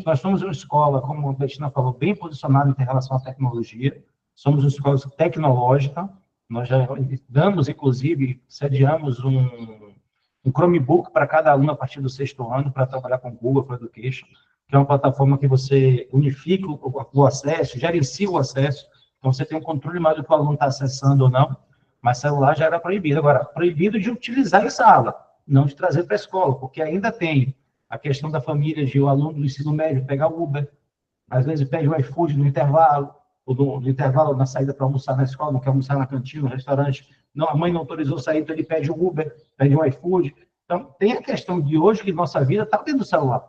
Nós somos uma escola, como a Betina falou, bem posicionada em relação à tecnologia. Somos uma escola tecnológica. Nós já damos, inclusive, sediamos um Chromebook para cada aluno a partir do 6º ano para trabalhar com Google for Education, que é uma plataforma que você unifica o acesso, gerencia o acesso. Então, você tem um controle mais do que o aluno está acessando ou não. Mas celular já era proibido. Agora, proibido de utilizar em sala, não de trazer para a escola, porque ainda tem a questão da família, de o aluno do ensino médio pegar o Uber, às vezes pede o iFood no intervalo, ou no intervalo na saída para almoçar na escola, não quer almoçar na cantina, no restaurante, não, a mãe não autorizou sair, então ele pede o Uber, pede o iFood. Então, tem a questão de hoje que nossa vida está dentro do celular.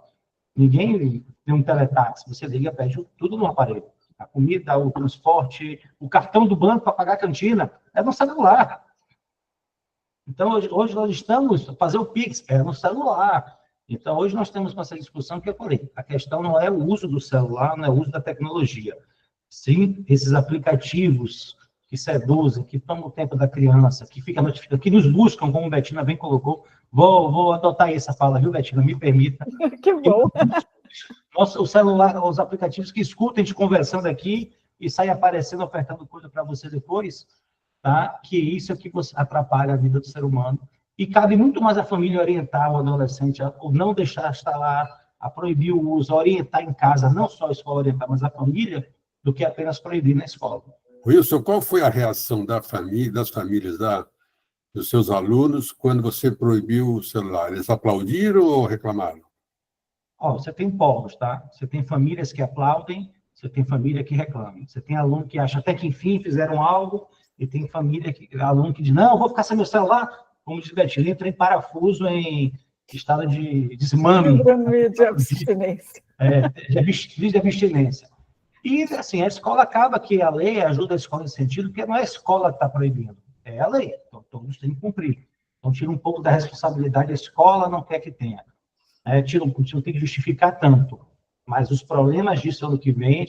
Ninguém tem um teletaxi, você liga, pede tudo no aparelho. A comida, o transporte, o cartão do banco para pagar a cantina, é no celular. Então, hoje nós estamos a fazer o Pix, é no celular. Então, hoje nós temos essa discussão que eu falei. A questão não é o uso do celular, não é o uso da tecnologia. Sim, esses aplicativos que seduzem, que tomam o tempo da criança, que ficam notificando, que nos buscam, como a Betina bem colocou. Vou adotar essa fala, viu, Betina? Me permita. Que bom. O celular, os aplicativos que escutem te conversando aqui e saem aparecendo, ofertando coisa para você depois, tá? Que isso é que atrapalha a vida do ser humano. E cabe muito mais a família orientar o adolescente, ou não deixar estar lá, a proibir o uso, a orientar em casa, não só a escola orientar, mas a família, do que apenas proibir na escola. Wilson, qual foi a reação das famílias, dos seus alunos, quando você proibiu o celular? Eles aplaudiram ou reclamaram? Você tem polos, tá? Você tem famílias que aplaudem, você tem família que reclama. Você tem aluno que acha até que, enfim, fizeram algo, e tem aluno que diz, não, vou ficar sem meu celular, como diz Betina, entra em parafuso, em estado de desmame. De abstinência. De abstinência. E, assim, a escola acaba que a lei ajuda a escola nesse sentido, porque não é a escola que está proibindo, é a lei. Então, todos têm que cumprir. Então, tira um pouco da responsabilidade, a escola não quer que tenha. Não tem que justificar tanto. Mas os problemas disso ano que vem,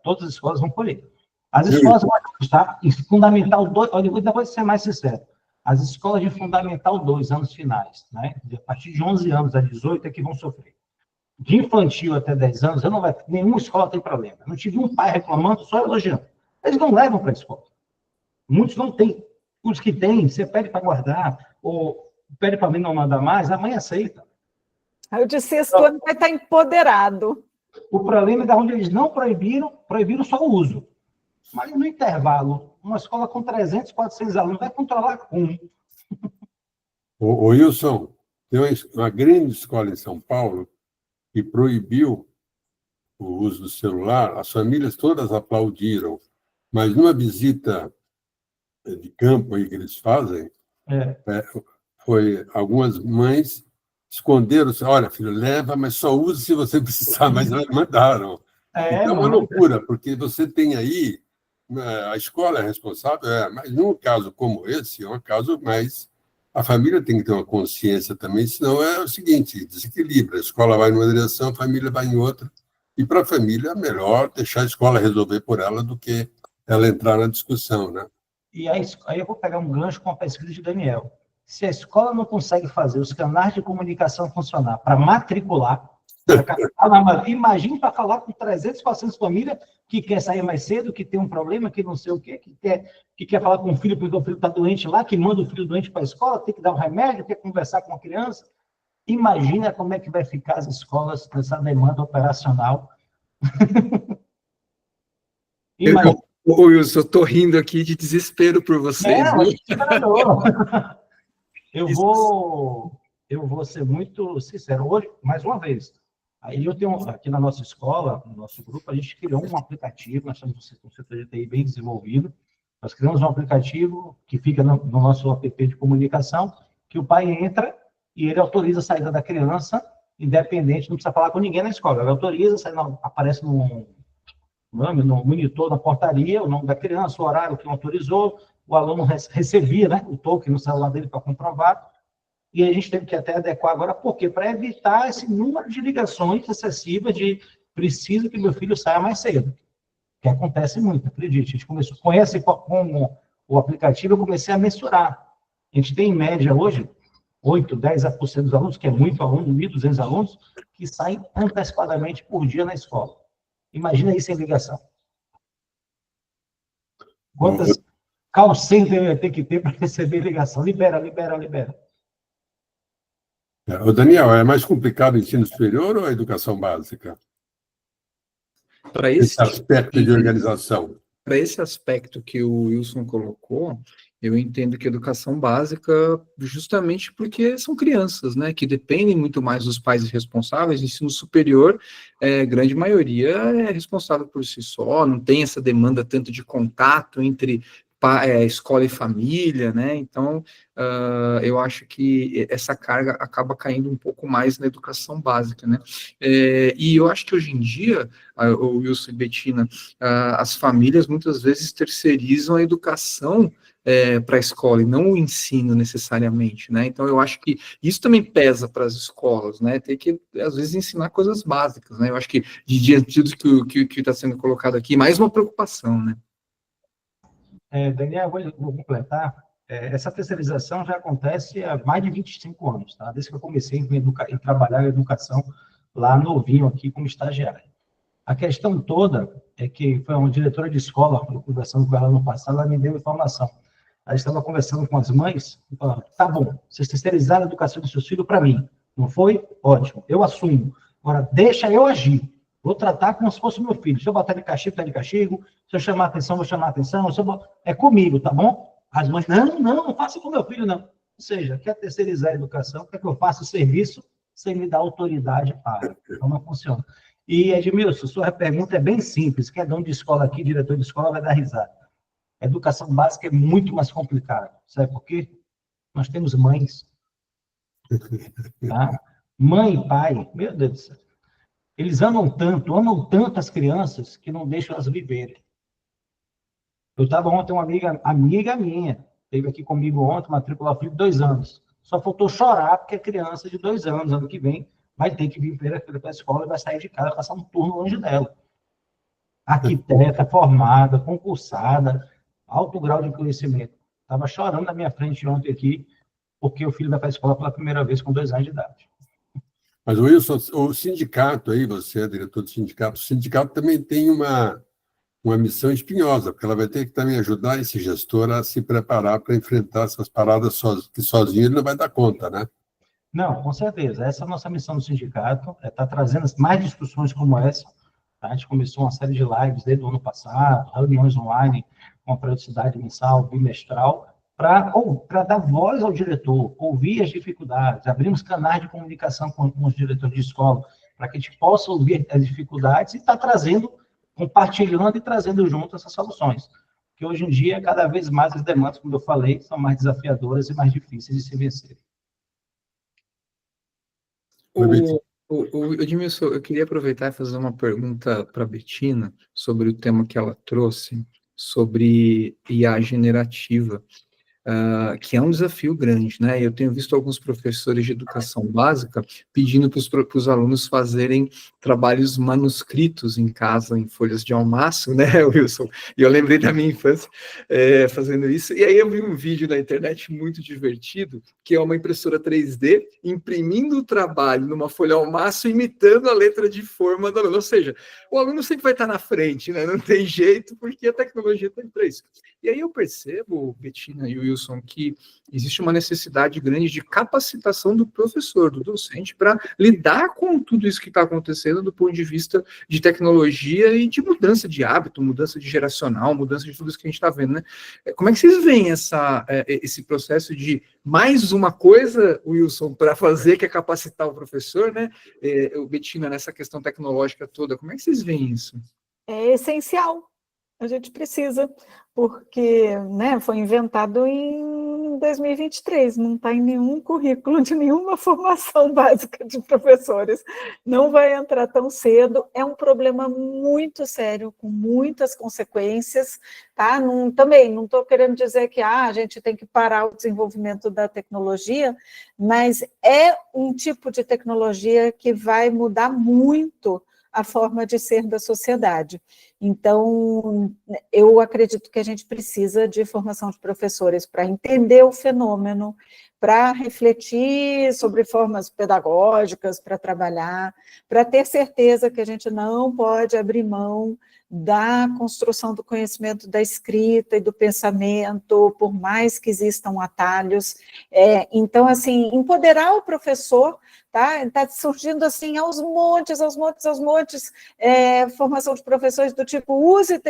todas as escolas vão colher. As escolas vão ajustar em Fundamental 2, olha, eu vou ser mais sincero, as escolas de Fundamental 2, anos finais, né? A partir de 11 anos a 18 é que vão sofrer. De infantil até 10 anos, nenhuma escola tem problema. Eu não tive um pai reclamando, só elogiando. Eles não levam para a escola. Muitos não têm. Os que têm, você pede para guardar, ou pede para mim não mandar mais, a mãe aceita. Aí o de 6º ano vai estar empoderado. O problema é de onde eles não proibiram só o uso. Mas no intervalo, uma escola com 300, 400 alunos vai controlar como? Ô Wilson, tem uma grande escola em São Paulo que proibiu o uso do celular, as famílias todas aplaudiram, mas numa visita de campo aí que eles fazem, foi algumas mães esconderam, olha, filho, leva, mas só use se você precisar, mas mandaram. Então é uma loucura, porque você tem aí, a escola é responsável, mas num caso como esse, é um caso mais... A família tem que ter uma consciência também, senão é o seguinte, desequilibra. A escola vai numa direção, a família vai em outra. E para a família é melhor deixar a escola resolver por ela do que ela entrar na discussão, né? E aí eu vou pegar um gancho com a pesquisa de Daniel. Se a escola não consegue fazer os canais de comunicação funcionar para matricular, Imagine para falar com 300, 400 famílias que quer sair mais cedo, que tem um problema, que não sei o quê, que quer falar com o filho porque o filho está doente lá, que manda o filho doente para a escola, tem que dar um remédio, quer conversar com a criança. Imagina como é que vai ficar as escolas nessa demanda operacional. Imagina. Wilson, eu estou rindo aqui de desespero por vocês. Eu vou ser muito sincero. Hoje, mais uma vez, aí eu tenho aqui na nossa escola, no nosso grupo, a gente criou um aplicativo, nós estamos com um setor de TI bem desenvolvido, nós criamos um aplicativo que fica no nosso app de comunicação, que o pai entra e ele autoriza a saída da criança, independente, não precisa falar com ninguém na escola, ele autoriza, aparece no monitor da portaria, o nome da criança, o horário que autorizou, o aluno recebia, né, o token no celular dele para comprovar, e a gente teve que até adequar agora, por quê? Para evitar esse número de ligações excessivas de preciso que meu filho saia mais cedo, que acontece muito, acredite. A gente começou, conhece com o aplicativo, eu comecei a mensurar. A gente tem, em média, hoje, 8%, 10% dos alunos, que é muito aluno, 1.200 alunos, que saem antecipadamente por dia na escola. Imagina isso sem ligação. Quantas call center tem que ter para receber ligação? Libera. O Daniel, é mais complicado o ensino superior ou a educação básica? Para esse aspecto de organização. Para esse aspecto que o Wilson colocou, eu entendo que a educação básica, justamente porque são crianças, né, que dependem muito mais dos pais responsáveis. O ensino superior, grande maioria é responsável por si só, não tem essa demanda tanto de contato entre escola e família, né? Então, eu acho que essa carga acaba caindo um pouco mais na educação básica, né? E eu acho que hoje em dia, o Wilson e Bettina, as famílias muitas vezes terceirizam a educação para a escola e não o ensino necessariamente, né? Então, eu acho que isso também pesa para as escolas, né? Tem que, às vezes, ensinar coisas básicas, né? Eu acho que, diante do que está sendo colocado aqui, mais uma preocupação, né? Daniel, vou completar. Essa terceirização já acontece há mais de 25 anos, tá? Desde que eu comecei em trabalhar em educação lá novinho aqui como estagiário. A questão toda é que foi uma diretora de escola, eu conversando com ela no passado, ela me deu informação. Ela estava conversando com as mães, e falando, tá bom, vocês terceirizaram a educação dos seus filhos para mim. Não foi? Ótimo, eu assumo. Agora, deixa eu agir. Vou tratar como se fosse meu filho. Se eu botar de castigo, tá de castigo. Se eu chamar atenção, vou chamar atenção. É comigo, tá bom? As mães, não faça com meu filho, não. Ou seja, quer terceirizar a educação, quer que eu faça o serviço sem me dar autoridade para. Então, não funciona. E, Edmilson, sua pergunta é bem simples. Quem é dono de escola aqui, diretor de escola, vai dar risada. A educação básica é muito mais complicada. Sabe por quê? Nós temos mães. Tá? Mãe e pai, meu Deus do céu. Eles amam tanto as crianças, que não deixam elas viverem. Eu estava ontem, uma amiga minha, esteve aqui comigo ontem, matricular o filho de 2 anos. Só faltou chorar, porque a criança de 2 anos, ano que vem, vai ter que vir para a escola e vai sair de casa, passar um turno longe dela. Arquiteta, formada, concursada, alto grau de conhecimento. Estava chorando na minha frente ontem aqui, porque o filho vai para a escola pela primeira vez com 2 anos de idade. Mas, Wilson, o sindicato aí, você é diretor do sindicato, o sindicato também tem uma missão espinhosa, porque ela vai ter que também ajudar esse gestor a se preparar para enfrentar essas paradas que sozinho ele não vai dar conta, né? Não, com certeza. Essa é a nossa missão do sindicato, tá trazendo mais discussões como essa. Tá? A gente começou uma série de lives desde o ano passado, reuniões online, com a periodicidade mensal, bimestral, para dar voz ao diretor, ouvir as dificuldades, abrimos canais de comunicação com os diretores de escola, para que a gente possa ouvir as dificuldades e estar compartilhando e trazendo junto essas soluções. Porque hoje em dia, cada vez mais as demandas, como eu falei, são mais desafiadoras e mais difíceis de se vencer. Edmilson, eu queria aproveitar e fazer uma pergunta para a Bettina sobre o tema que ela trouxe, sobre IA generativa. Que é um desafio grande, né? Eu tenho visto alguns professores de educação básica pedindo para os alunos fazerem trabalhos manuscritos em casa, em folhas de almaço, né, Wilson? E eu lembrei da minha infância fazendo isso. E aí eu vi um vídeo na internet muito divertido, que é uma impressora 3D, imprimindo o trabalho numa folha ao maço, imitando a letra de forma do aluno. Ou seja, o aluno sempre vai estar na frente, né? Não tem jeito, porque a tecnologia está para isso. E aí eu percebo, Betina e Wilson, que existe uma necessidade grande de capacitação do professor, do docente, para lidar com tudo isso que está acontecendo do ponto de vista de tecnologia e de mudança de hábito, mudança de geracional, mudança de tudo isso que a gente está vendo, né? Como é que vocês veem esse processo de mais uma coisa, Wilson, para fazer, que é capacitar o professor, né? O Betina, nessa questão tecnológica toda, como é que vocês veem isso? É essencial, a gente precisa, porque, né, foi inventado em 2023, não está em nenhum currículo de nenhuma formação básica de professores, não vai entrar tão cedo, é um problema muito sério, com muitas consequências, tá? Também não estou querendo dizer que a gente tem que parar o desenvolvimento da tecnologia, mas é um tipo de tecnologia que vai mudar muito a forma de ser da sociedade. Então, eu acredito que a gente precisa de formação de professores para entender o fenômeno, para refletir sobre formas pedagógicas, para trabalhar, para ter certeza que a gente não pode abrir mão da construção do conhecimento da escrita e do pensamento, por mais que existam atalhos. Então, assim, empoderar o professor, tá? Está surgindo, assim, aos montes, formação de professores do tipo, use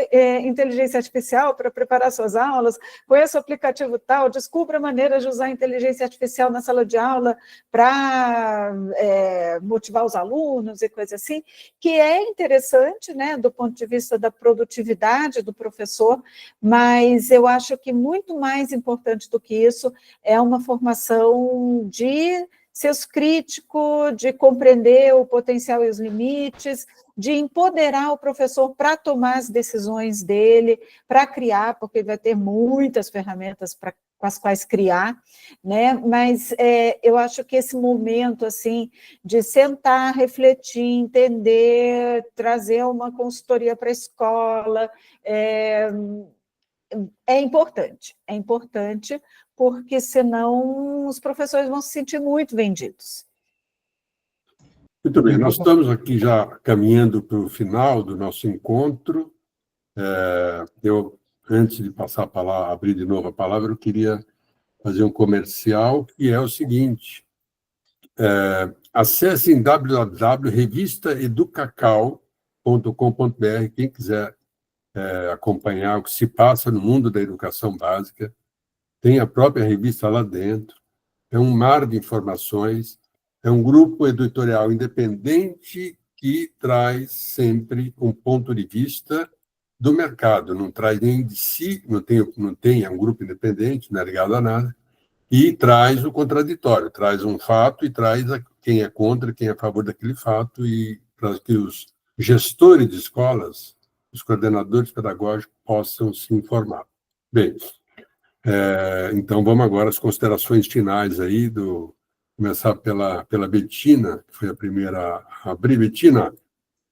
inteligência artificial para preparar suas aulas, conheça o aplicativo tal, descubra maneiras de usar a inteligência artificial na sala de aula para motivar os alunos e coisa assim, que é interessante, né, do ponto de vista da produtividade do professor, mas eu acho que muito mais importante do que isso é uma formação de senso crítico, de compreender o potencial e os limites, de empoderar o professor para tomar as decisões dele, para criar, porque ele vai ter muitas ferramentas com as quais criar, né? Mas eu acho que esse momento, assim, de sentar, refletir, entender, trazer uma consultoria para a escola, é importante, porque senão os professores vão se sentir muito vendidos. Muito bem, nós estamos aqui já caminhando para o final do nosso encontro. Eu, antes de passar a palavra, abrir de novo a palavra, eu queria fazer um comercial, que é o seguinte: acessem www.revistaeducacau.com.br, quem quiser acompanhar o que se passa no mundo da educação básica, tem a própria revista lá dentro, é um mar de informações, é um grupo editorial independente que traz sempre um ponto de vista do mercado, não traz nem de si, não tem, é um grupo independente, não é ligado a nada, e traz o contraditório, traz um fato e traz quem é contra, quem é a favor daquele fato, e para que os gestores de escolas, os coordenadores pedagógicos possam se informar. Bem, então vamos agora às considerações finais aí, começar pela Betina, que foi a primeira a abrir. Betina,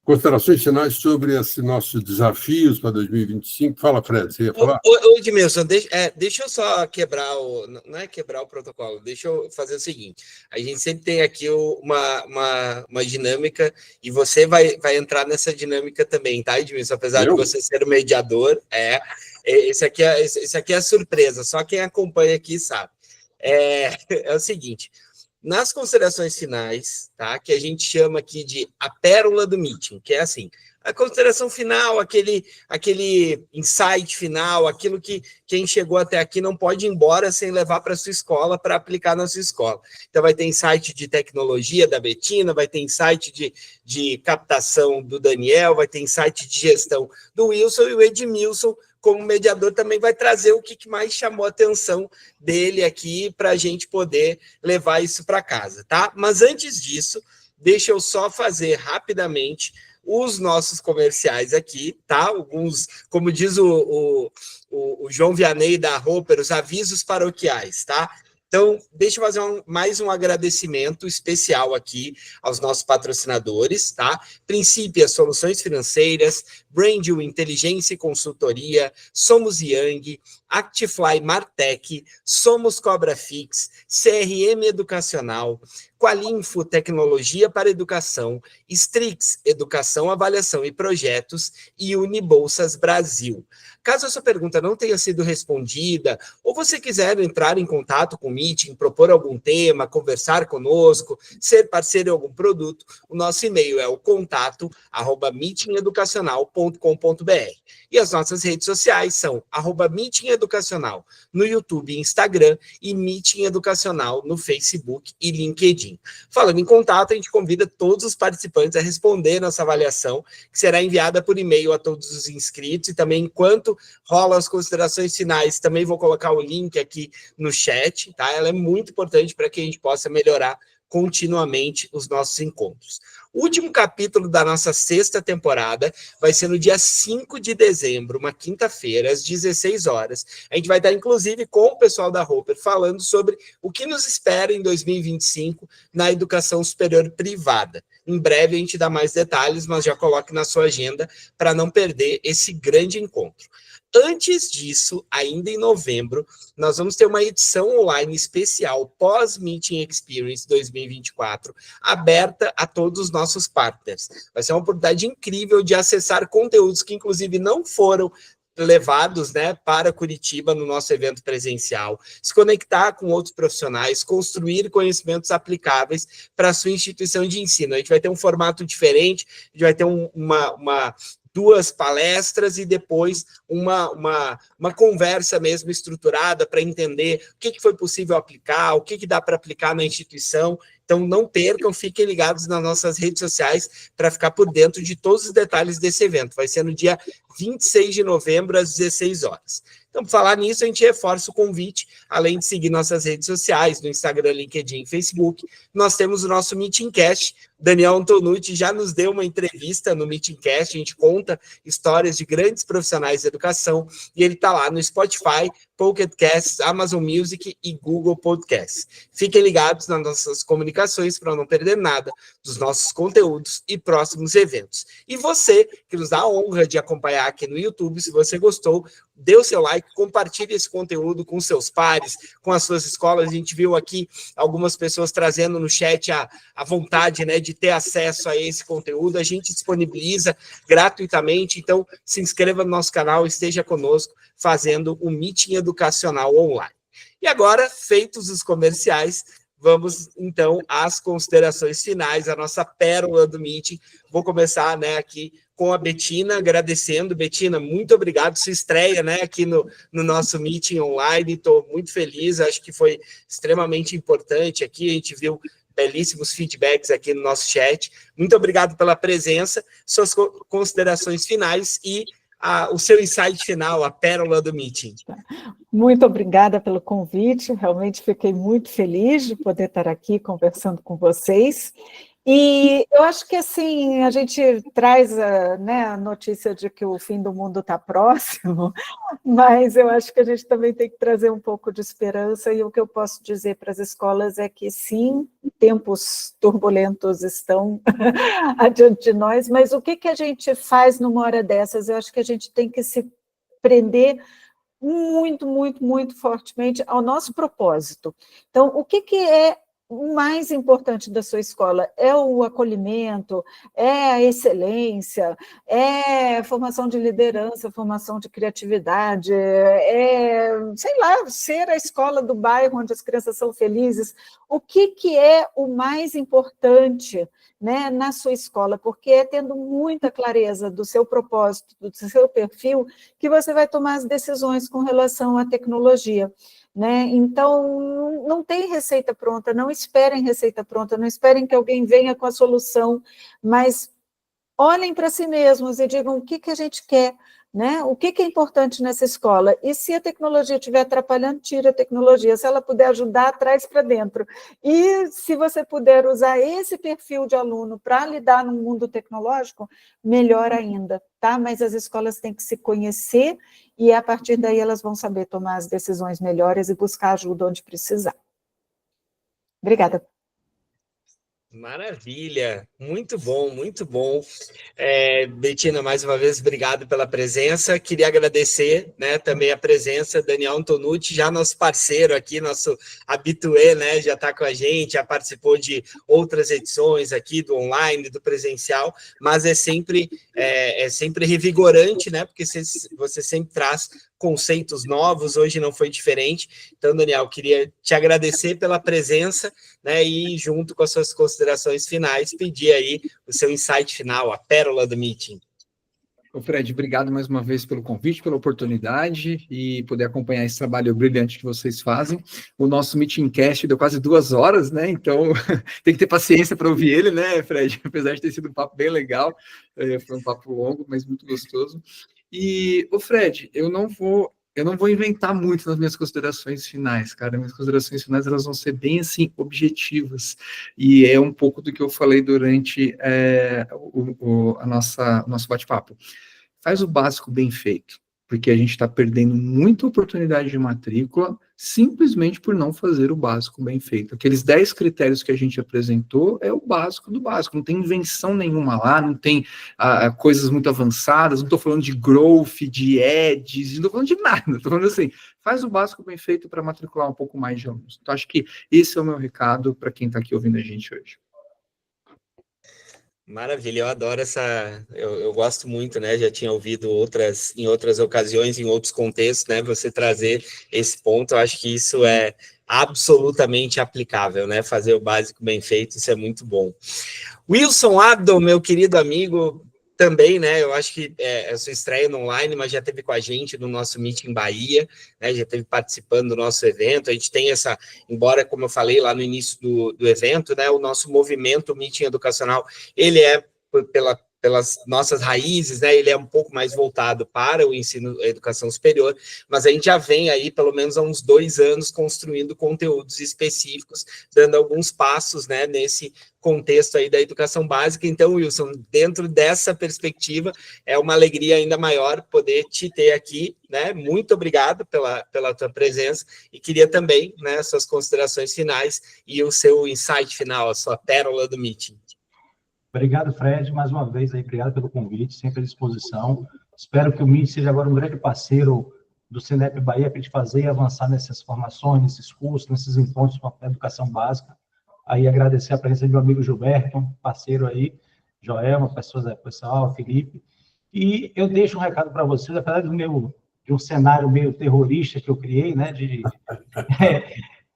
considerações finais sobre esses nossos desafios para 2025. Fala, Fred, você ia falar? Edmilson, deixa eu só quebrar não é quebrar o protocolo, deixa eu fazer o seguinte: a gente sempre tem aqui uma dinâmica, e você vai entrar nessa dinâmica também, tá, Edmilson? Apesar de você ser o mediador, esse aqui é a surpresa, só quem acompanha aqui sabe. É o seguinte: nas considerações finais, tá, que a gente chama aqui de a pérola do meeting, que é assim, a consideração final, aquele insight final, aquilo que quem chegou até aqui não pode ir embora sem levar para a sua escola, para aplicar na sua escola. Então, vai ter insight de tecnologia da Betina, vai ter insight de captação do Daniel, vai ter insight de gestão do Wilson, e o Edmilson, como mediador, também vai trazer o que mais chamou a atenção dele aqui para a gente poder levar isso para casa, tá? Mas antes disso, deixa eu só fazer rapidamente os nossos comerciais aqui, tá? Alguns, como diz o João Vianney da Roper, os avisos paroquiais, tá? Então, deixa eu fazer mais um agradecimento especial aqui aos nossos patrocinadores, tá? Princípio, Soluções Financeiras, Brandil Inteligência e Consultoria, Somos Yang, Actifly Martech, Somos Cobra Fix, CRM Educacional, Qualinfo Tecnologia para Educação, Strix Educação, Avaliação e Projetos e Unibolsas Brasil. Caso a sua pergunta não tenha sido respondida, ou você quiser entrar em contato com o Meeting, propor algum tema, conversar conosco, ser parceiro em algum produto, o nosso e-mail é o contato@meetingeducacional.com.br. E as nossas redes sociais são @meetingeducacional no YouTube e Instagram e Meeting Educacional no Facebook e LinkedIn. Falando em contato, a gente convida todos os participantes a responder nossa avaliação, que será enviada por e-mail a todos os inscritos, e também, enquanto rolam as considerações finais, também vou colocar o link aqui no chat, tá? Ela é muito importante para que a gente possa melhorar continuamente os nossos encontros. O último capítulo da nossa 6ª temporada vai ser no dia 5 de dezembro, uma quinta-feira, às 16 horas. A gente vai estar, inclusive, com o pessoal da Roper, falando sobre o que nos espera em 2025 na educação superior privada. Em breve a gente dá mais detalhes, mas já coloque na sua agenda para não perder esse grande encontro. Antes disso, ainda em novembro, nós vamos ter uma edição online especial pós-Meeting Experience 2024, aberta a todos os nossos partners. Vai ser uma oportunidade incrível de acessar conteúdos que, inclusive, não foram levados, né, para Curitiba no nosso evento presencial, se conectar com outros profissionais, construir conhecimentos aplicáveis para a sua instituição de ensino. A gente vai ter um formato diferente, a gente vai ter duas palestras e depois uma conversa mesmo estruturada para entender o que foi possível aplicar, o que dá para aplicar na instituição. Então, não percam, fiquem ligados nas nossas redes sociais para ficar por dentro de todos os detalhes desse evento. Vai ser no dia 26 de novembro, às 16 horas. Então, por falar nisso, a gente reforça o convite, além de seguir nossas redes sociais, no Instagram, LinkedIn e Facebook, nós temos o nosso Meetingcast. Daniel Antonucci já nos deu uma entrevista no Meetingcast, a gente conta histórias de grandes profissionais da educação, e ele está lá no Spotify, Pocket Casts, Amazon Music e Google Podcasts. Fiquem ligados nas nossas comunicações para não perder nada dos nossos conteúdos e próximos eventos. E você, que nos dá a honra de acompanhar aqui no YouTube, se você gostou, dê o seu like, compartilhe esse conteúdo com seus pares, com as suas escolas. A gente viu aqui algumas pessoas trazendo no chat a vontade, né, de ter acesso a esse conteúdo. A gente disponibiliza gratuitamente, então se inscreva no nosso canal, esteja conosco fazendo o Meeting Educacional online. E agora, feitos os comerciais, vamos, então, às considerações finais, a nossa pérola do Meeting. Vou começar, né, aqui com a Betina, agradecendo. Betina, muito obrigado, sua estreia, né, aqui no nosso Meeting online. Estou muito feliz, acho que foi extremamente importante aqui, a gente viu belíssimos feedbacks aqui no nosso chat. Muito obrigado pela presença, suas considerações finais e o seu insight final, a pérola do Meeting. Muito obrigada pelo convite, realmente fiquei muito feliz de poder estar aqui conversando com vocês. E eu acho que, assim, a gente traz a notícia de que o fim do mundo está próximo, mas eu acho que a gente também tem que trazer um pouco de esperança, e o que eu posso dizer para as escolas é que, sim, tempos turbulentos estão adiante de nós, mas o que a gente faz numa hora dessas? Eu acho que a gente tem que se prender muito, muito, muito fortemente ao nosso propósito. Então, o que é o mais importante da sua escola? É o acolhimento, é a excelência, é a formação de liderança, formação de criatividade, sei lá, ser a escola do bairro onde as crianças são felizes. O que é o mais importante, né, na sua escola? Porque é tendo muita clareza do seu propósito, do seu perfil, que você vai tomar as decisões com relação à tecnologia. Né? Então, não tem receita pronta, não esperem receita pronta, não esperem que alguém venha com a solução, mas olhem para si mesmos e digam o que a gente quer, né? O que é importante nessa escola. E se a tecnologia estiver atrapalhando, tira a tecnologia. Se ela puder ajudar, traz para dentro. E se você puder usar esse perfil de aluno para lidar no mundo tecnológico, melhor ainda, tá? Mas as escolas têm que se conhecer e, a partir daí, elas vão saber tomar as decisões melhores e buscar ajuda onde precisar. Obrigada. Maravilha, muito bom, muito bom. Betina, mais uma vez, obrigado pela presença. Queria agradecer, né, também a presença, Daniel Antonucci, já nosso parceiro aqui, nosso habitué, né, já está com a gente, já participou de outras edições aqui, do online, do presencial, mas é sempre revigorante, né, porque você sempre traz conceitos novos, hoje não foi diferente. Então, Daniel, queria te agradecer pela presença, né, e junto com as suas considerações finais, pedir aí o seu insight final, a pérola do meeting. Ô Fred, obrigado mais uma vez pelo convite, pela oportunidade e poder acompanhar esse trabalho brilhante que vocês fazem. O nosso Meeting Cast deu quase 2 horas, né? Então tem que ter paciência para ouvir ele, né, Fred? Apesar de ter sido um papo bem legal, foi um papo longo, mas muito gostoso. E, ô Fred, eu não vou inventar muito nas minhas considerações finais, cara. Minhas considerações finais, elas vão ser bem, assim, objetivas. E é um pouco do que eu falei durante o nosso bate-papo. Faz o básico bem feito, porque a gente está perdendo muita oportunidade de matrícula simplesmente por não fazer o básico bem feito. Aqueles 10 critérios que a gente apresentou é o básico do básico, não tem invenção nenhuma lá, não tem coisas muito avançadas, não estou falando de growth, de ads, não estou falando de nada, estou falando assim, faz o básico bem feito para matricular um pouco mais de alunos. Então, acho que esse é o meu recado para quem está aqui ouvindo a gente hoje. Maravilha, eu adoro eu gosto muito, né, já tinha ouvido em outras ocasiões, em outros contextos, né, você trazer esse ponto, eu acho que isso é absolutamente aplicável, né, fazer o básico bem feito, isso é muito bom. Wilson Abdon, meu querido amigo, também, né, eu acho que é sua estreia no online, mas já esteve com a gente no nosso Meeting Bahia, né, já esteve participando do nosso evento, a gente tem embora, como eu falei lá no início do evento, né, o nosso movimento, o Meeting Educacional, ele é pelas nossas raízes, né, ele é um pouco mais voltado para o ensino, a educação superior, mas a gente já vem aí, pelo menos há uns 2 anos, construindo conteúdos específicos, dando alguns passos, né, nesse contexto aí da educação básica. Então, Wilson, dentro dessa perspectiva, é uma alegria ainda maior poder te ter aqui, né, muito obrigado pela tua presença, e queria também, né, suas considerações finais e o seu insight final, a sua pérola do meeting. Obrigado, Fred, mais uma vez aí, obrigado pelo convite, sempre à disposição. Espero que o MIT seja agora um grande parceiro do Cinep Bahia para a gente fazer e avançar nessas formações, nesses cursos, nesses encontros com a educação básica. Aí agradecer a presença do meu amigo Gilberto, parceiro aí, Joelma, pessoal, Felipe. E eu deixo um recado para vocês, apesar de um cenário meio terrorista que eu criei, né,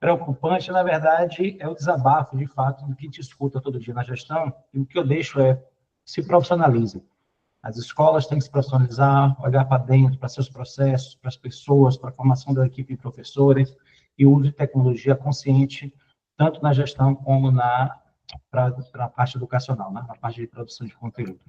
preocupante, na verdade, é o desabafo, de fato, do que te escuta todo dia na gestão, e o que eu deixo é, se profissionalize. As escolas têm que se profissionalizar, olhar para dentro, para seus processos, para as pessoas, para a formação da equipe de professores, e o uso de tecnologia consciente, tanto na gestão como para a parte educacional, né? Na parte de produção de conteúdo.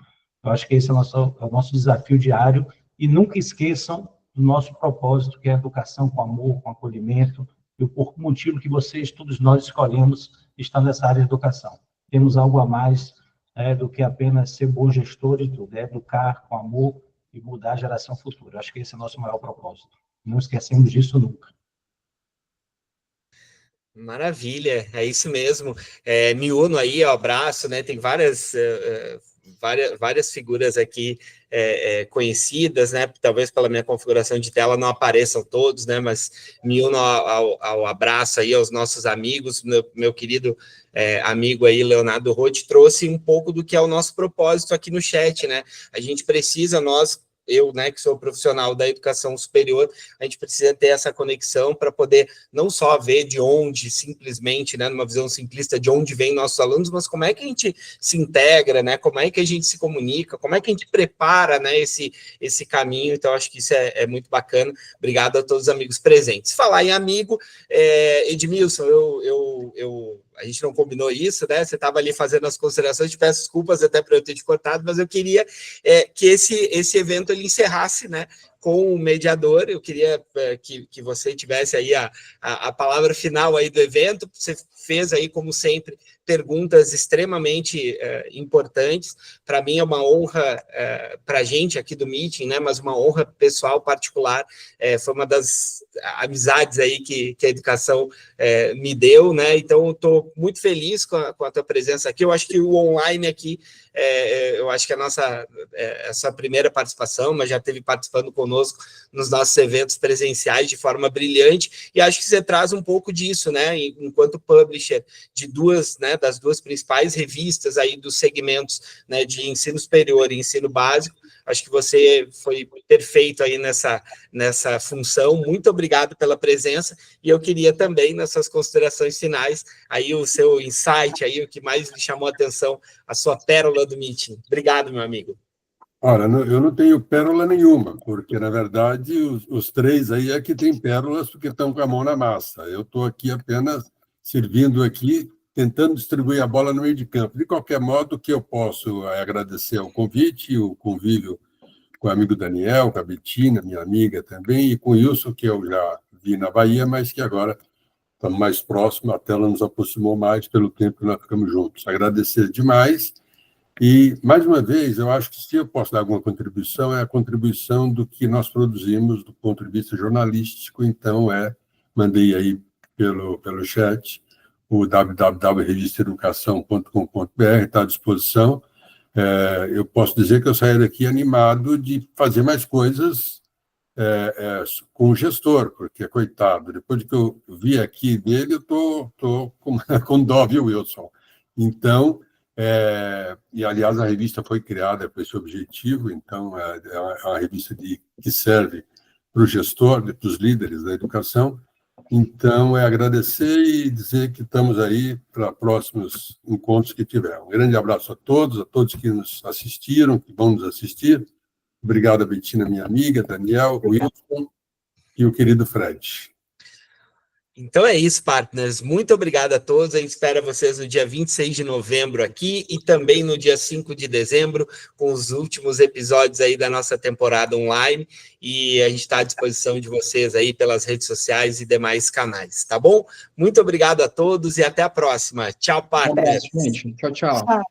Eu acho que esse é o nosso desafio diário, e nunca esqueçam do nosso propósito, que é a educação com amor, com acolhimento, e o motivo que vocês, todos nós, escolhemos estar nessa área de educação. Temos algo a mais do que apenas ser bom gestor de tudo, é educar com amor e mudar a geração futura. Acho que esse é o nosso maior propósito. Não esquecemos disso nunca. Maravilha, é isso mesmo. Me uno aí ao abraço, né? Tem várias figuras aqui conhecidas, né? Talvez pela minha configuração de tela não apareçam todos, né? Mas me uno ao abraço aí aos nossos amigos. Meu querido amigo aí, Leonardo Roth, trouxe um pouco do que é o nosso propósito aqui no chat, né? A gente precisa, eu, né, que sou profissional da educação superior, a gente precisa ter essa conexão para poder não só ver de onde, simplesmente, né, numa visão simplista, de onde vêm nossos alunos, mas como é que a gente se integra, né, como é que a gente se comunica, como é que a gente prepara, né, esse caminho. Então, acho que isso é muito bacana. Obrigado a todos os amigos presentes. Falar em amigo, Edmilson, a gente não combinou isso, né? Você estava ali fazendo as considerações, te peço desculpas até por eu ter te cortado, mas eu queria que esse evento ele encerrasse, né, com o mediador. Eu queria que você tivesse aí a palavra final aí do evento. Você fez aí, como sempre, perguntas extremamente importantes. Para mim é uma honra, para a gente aqui do Meeting, né, mas uma honra pessoal, particular. Foi uma das amizades aí que a educação me deu, né? Então, eu estou muito feliz com a tua presença aqui. Eu acho que o online aqui, eu acho que essa primeira participação, mas já esteve participando conosco nos nossos eventos presenciais de forma brilhante, e acho que você traz um pouco disso, né? Enquanto publisher de das duas principais revistas aí dos segmentos, né, de ensino superior e ensino básico. Acho que você foi perfeito aí nessa função. Muito obrigado pela presença, e eu queria também, nessas considerações finais, aí o seu insight, aí o que mais lhe chamou a atenção, a sua pérola do Meeting. Obrigado, meu amigo. Olha, eu não tenho pérola nenhuma, porque, na verdade, os três aí é que têm pérolas porque estão com a mão na massa. Eu estou aqui apenas servindo aqui, tentando distribuir a bola no meio de campo. De qualquer modo, o que eu posso é agradecer ao convite, o convívio com o amigo Daniel, com a Betina, minha amiga também, e com o Wilson, que eu já vi na Bahia, mas que agora estamos mais próximos, a tela nos aproximou mais pelo tempo que nós ficamos juntos. Agradecer demais. E, mais uma vez, eu acho que se eu posso dar alguma contribuição, é a contribuição do que nós produzimos do ponto de vista jornalístico. Então, mandei aí pelo chat o www.revistaeducação.com.br, está à disposição. Eu posso dizer que eu saí daqui animado de fazer mais coisas com o gestor, porque, coitado, depois que eu vi aqui dele, eu estou com dó, viu, Wilson? Então, e, aliás, a revista foi criada com esse objetivo, então, é uma revista que serve para o gestor, para os líderes da educação. Então, agradecer e dizer que estamos aí para próximos encontros que tiver. Um grande abraço a todos que nos assistiram, que vão nos assistir. Obrigado, Betina, minha amiga, Daniel, Wilson e o querido Fred. Então é isso, partners. Muito obrigado a todos. A gente espera vocês no dia 26 de novembro aqui e também no dia 5 de dezembro, com os últimos episódios aí da nossa temporada online. E a gente está à disposição de vocês aí pelas redes sociais e demais canais, tá bom? Muito obrigado a todos e até a próxima. Tchau, partners. Um abraço, gente. Tchau, tchau. Tchau.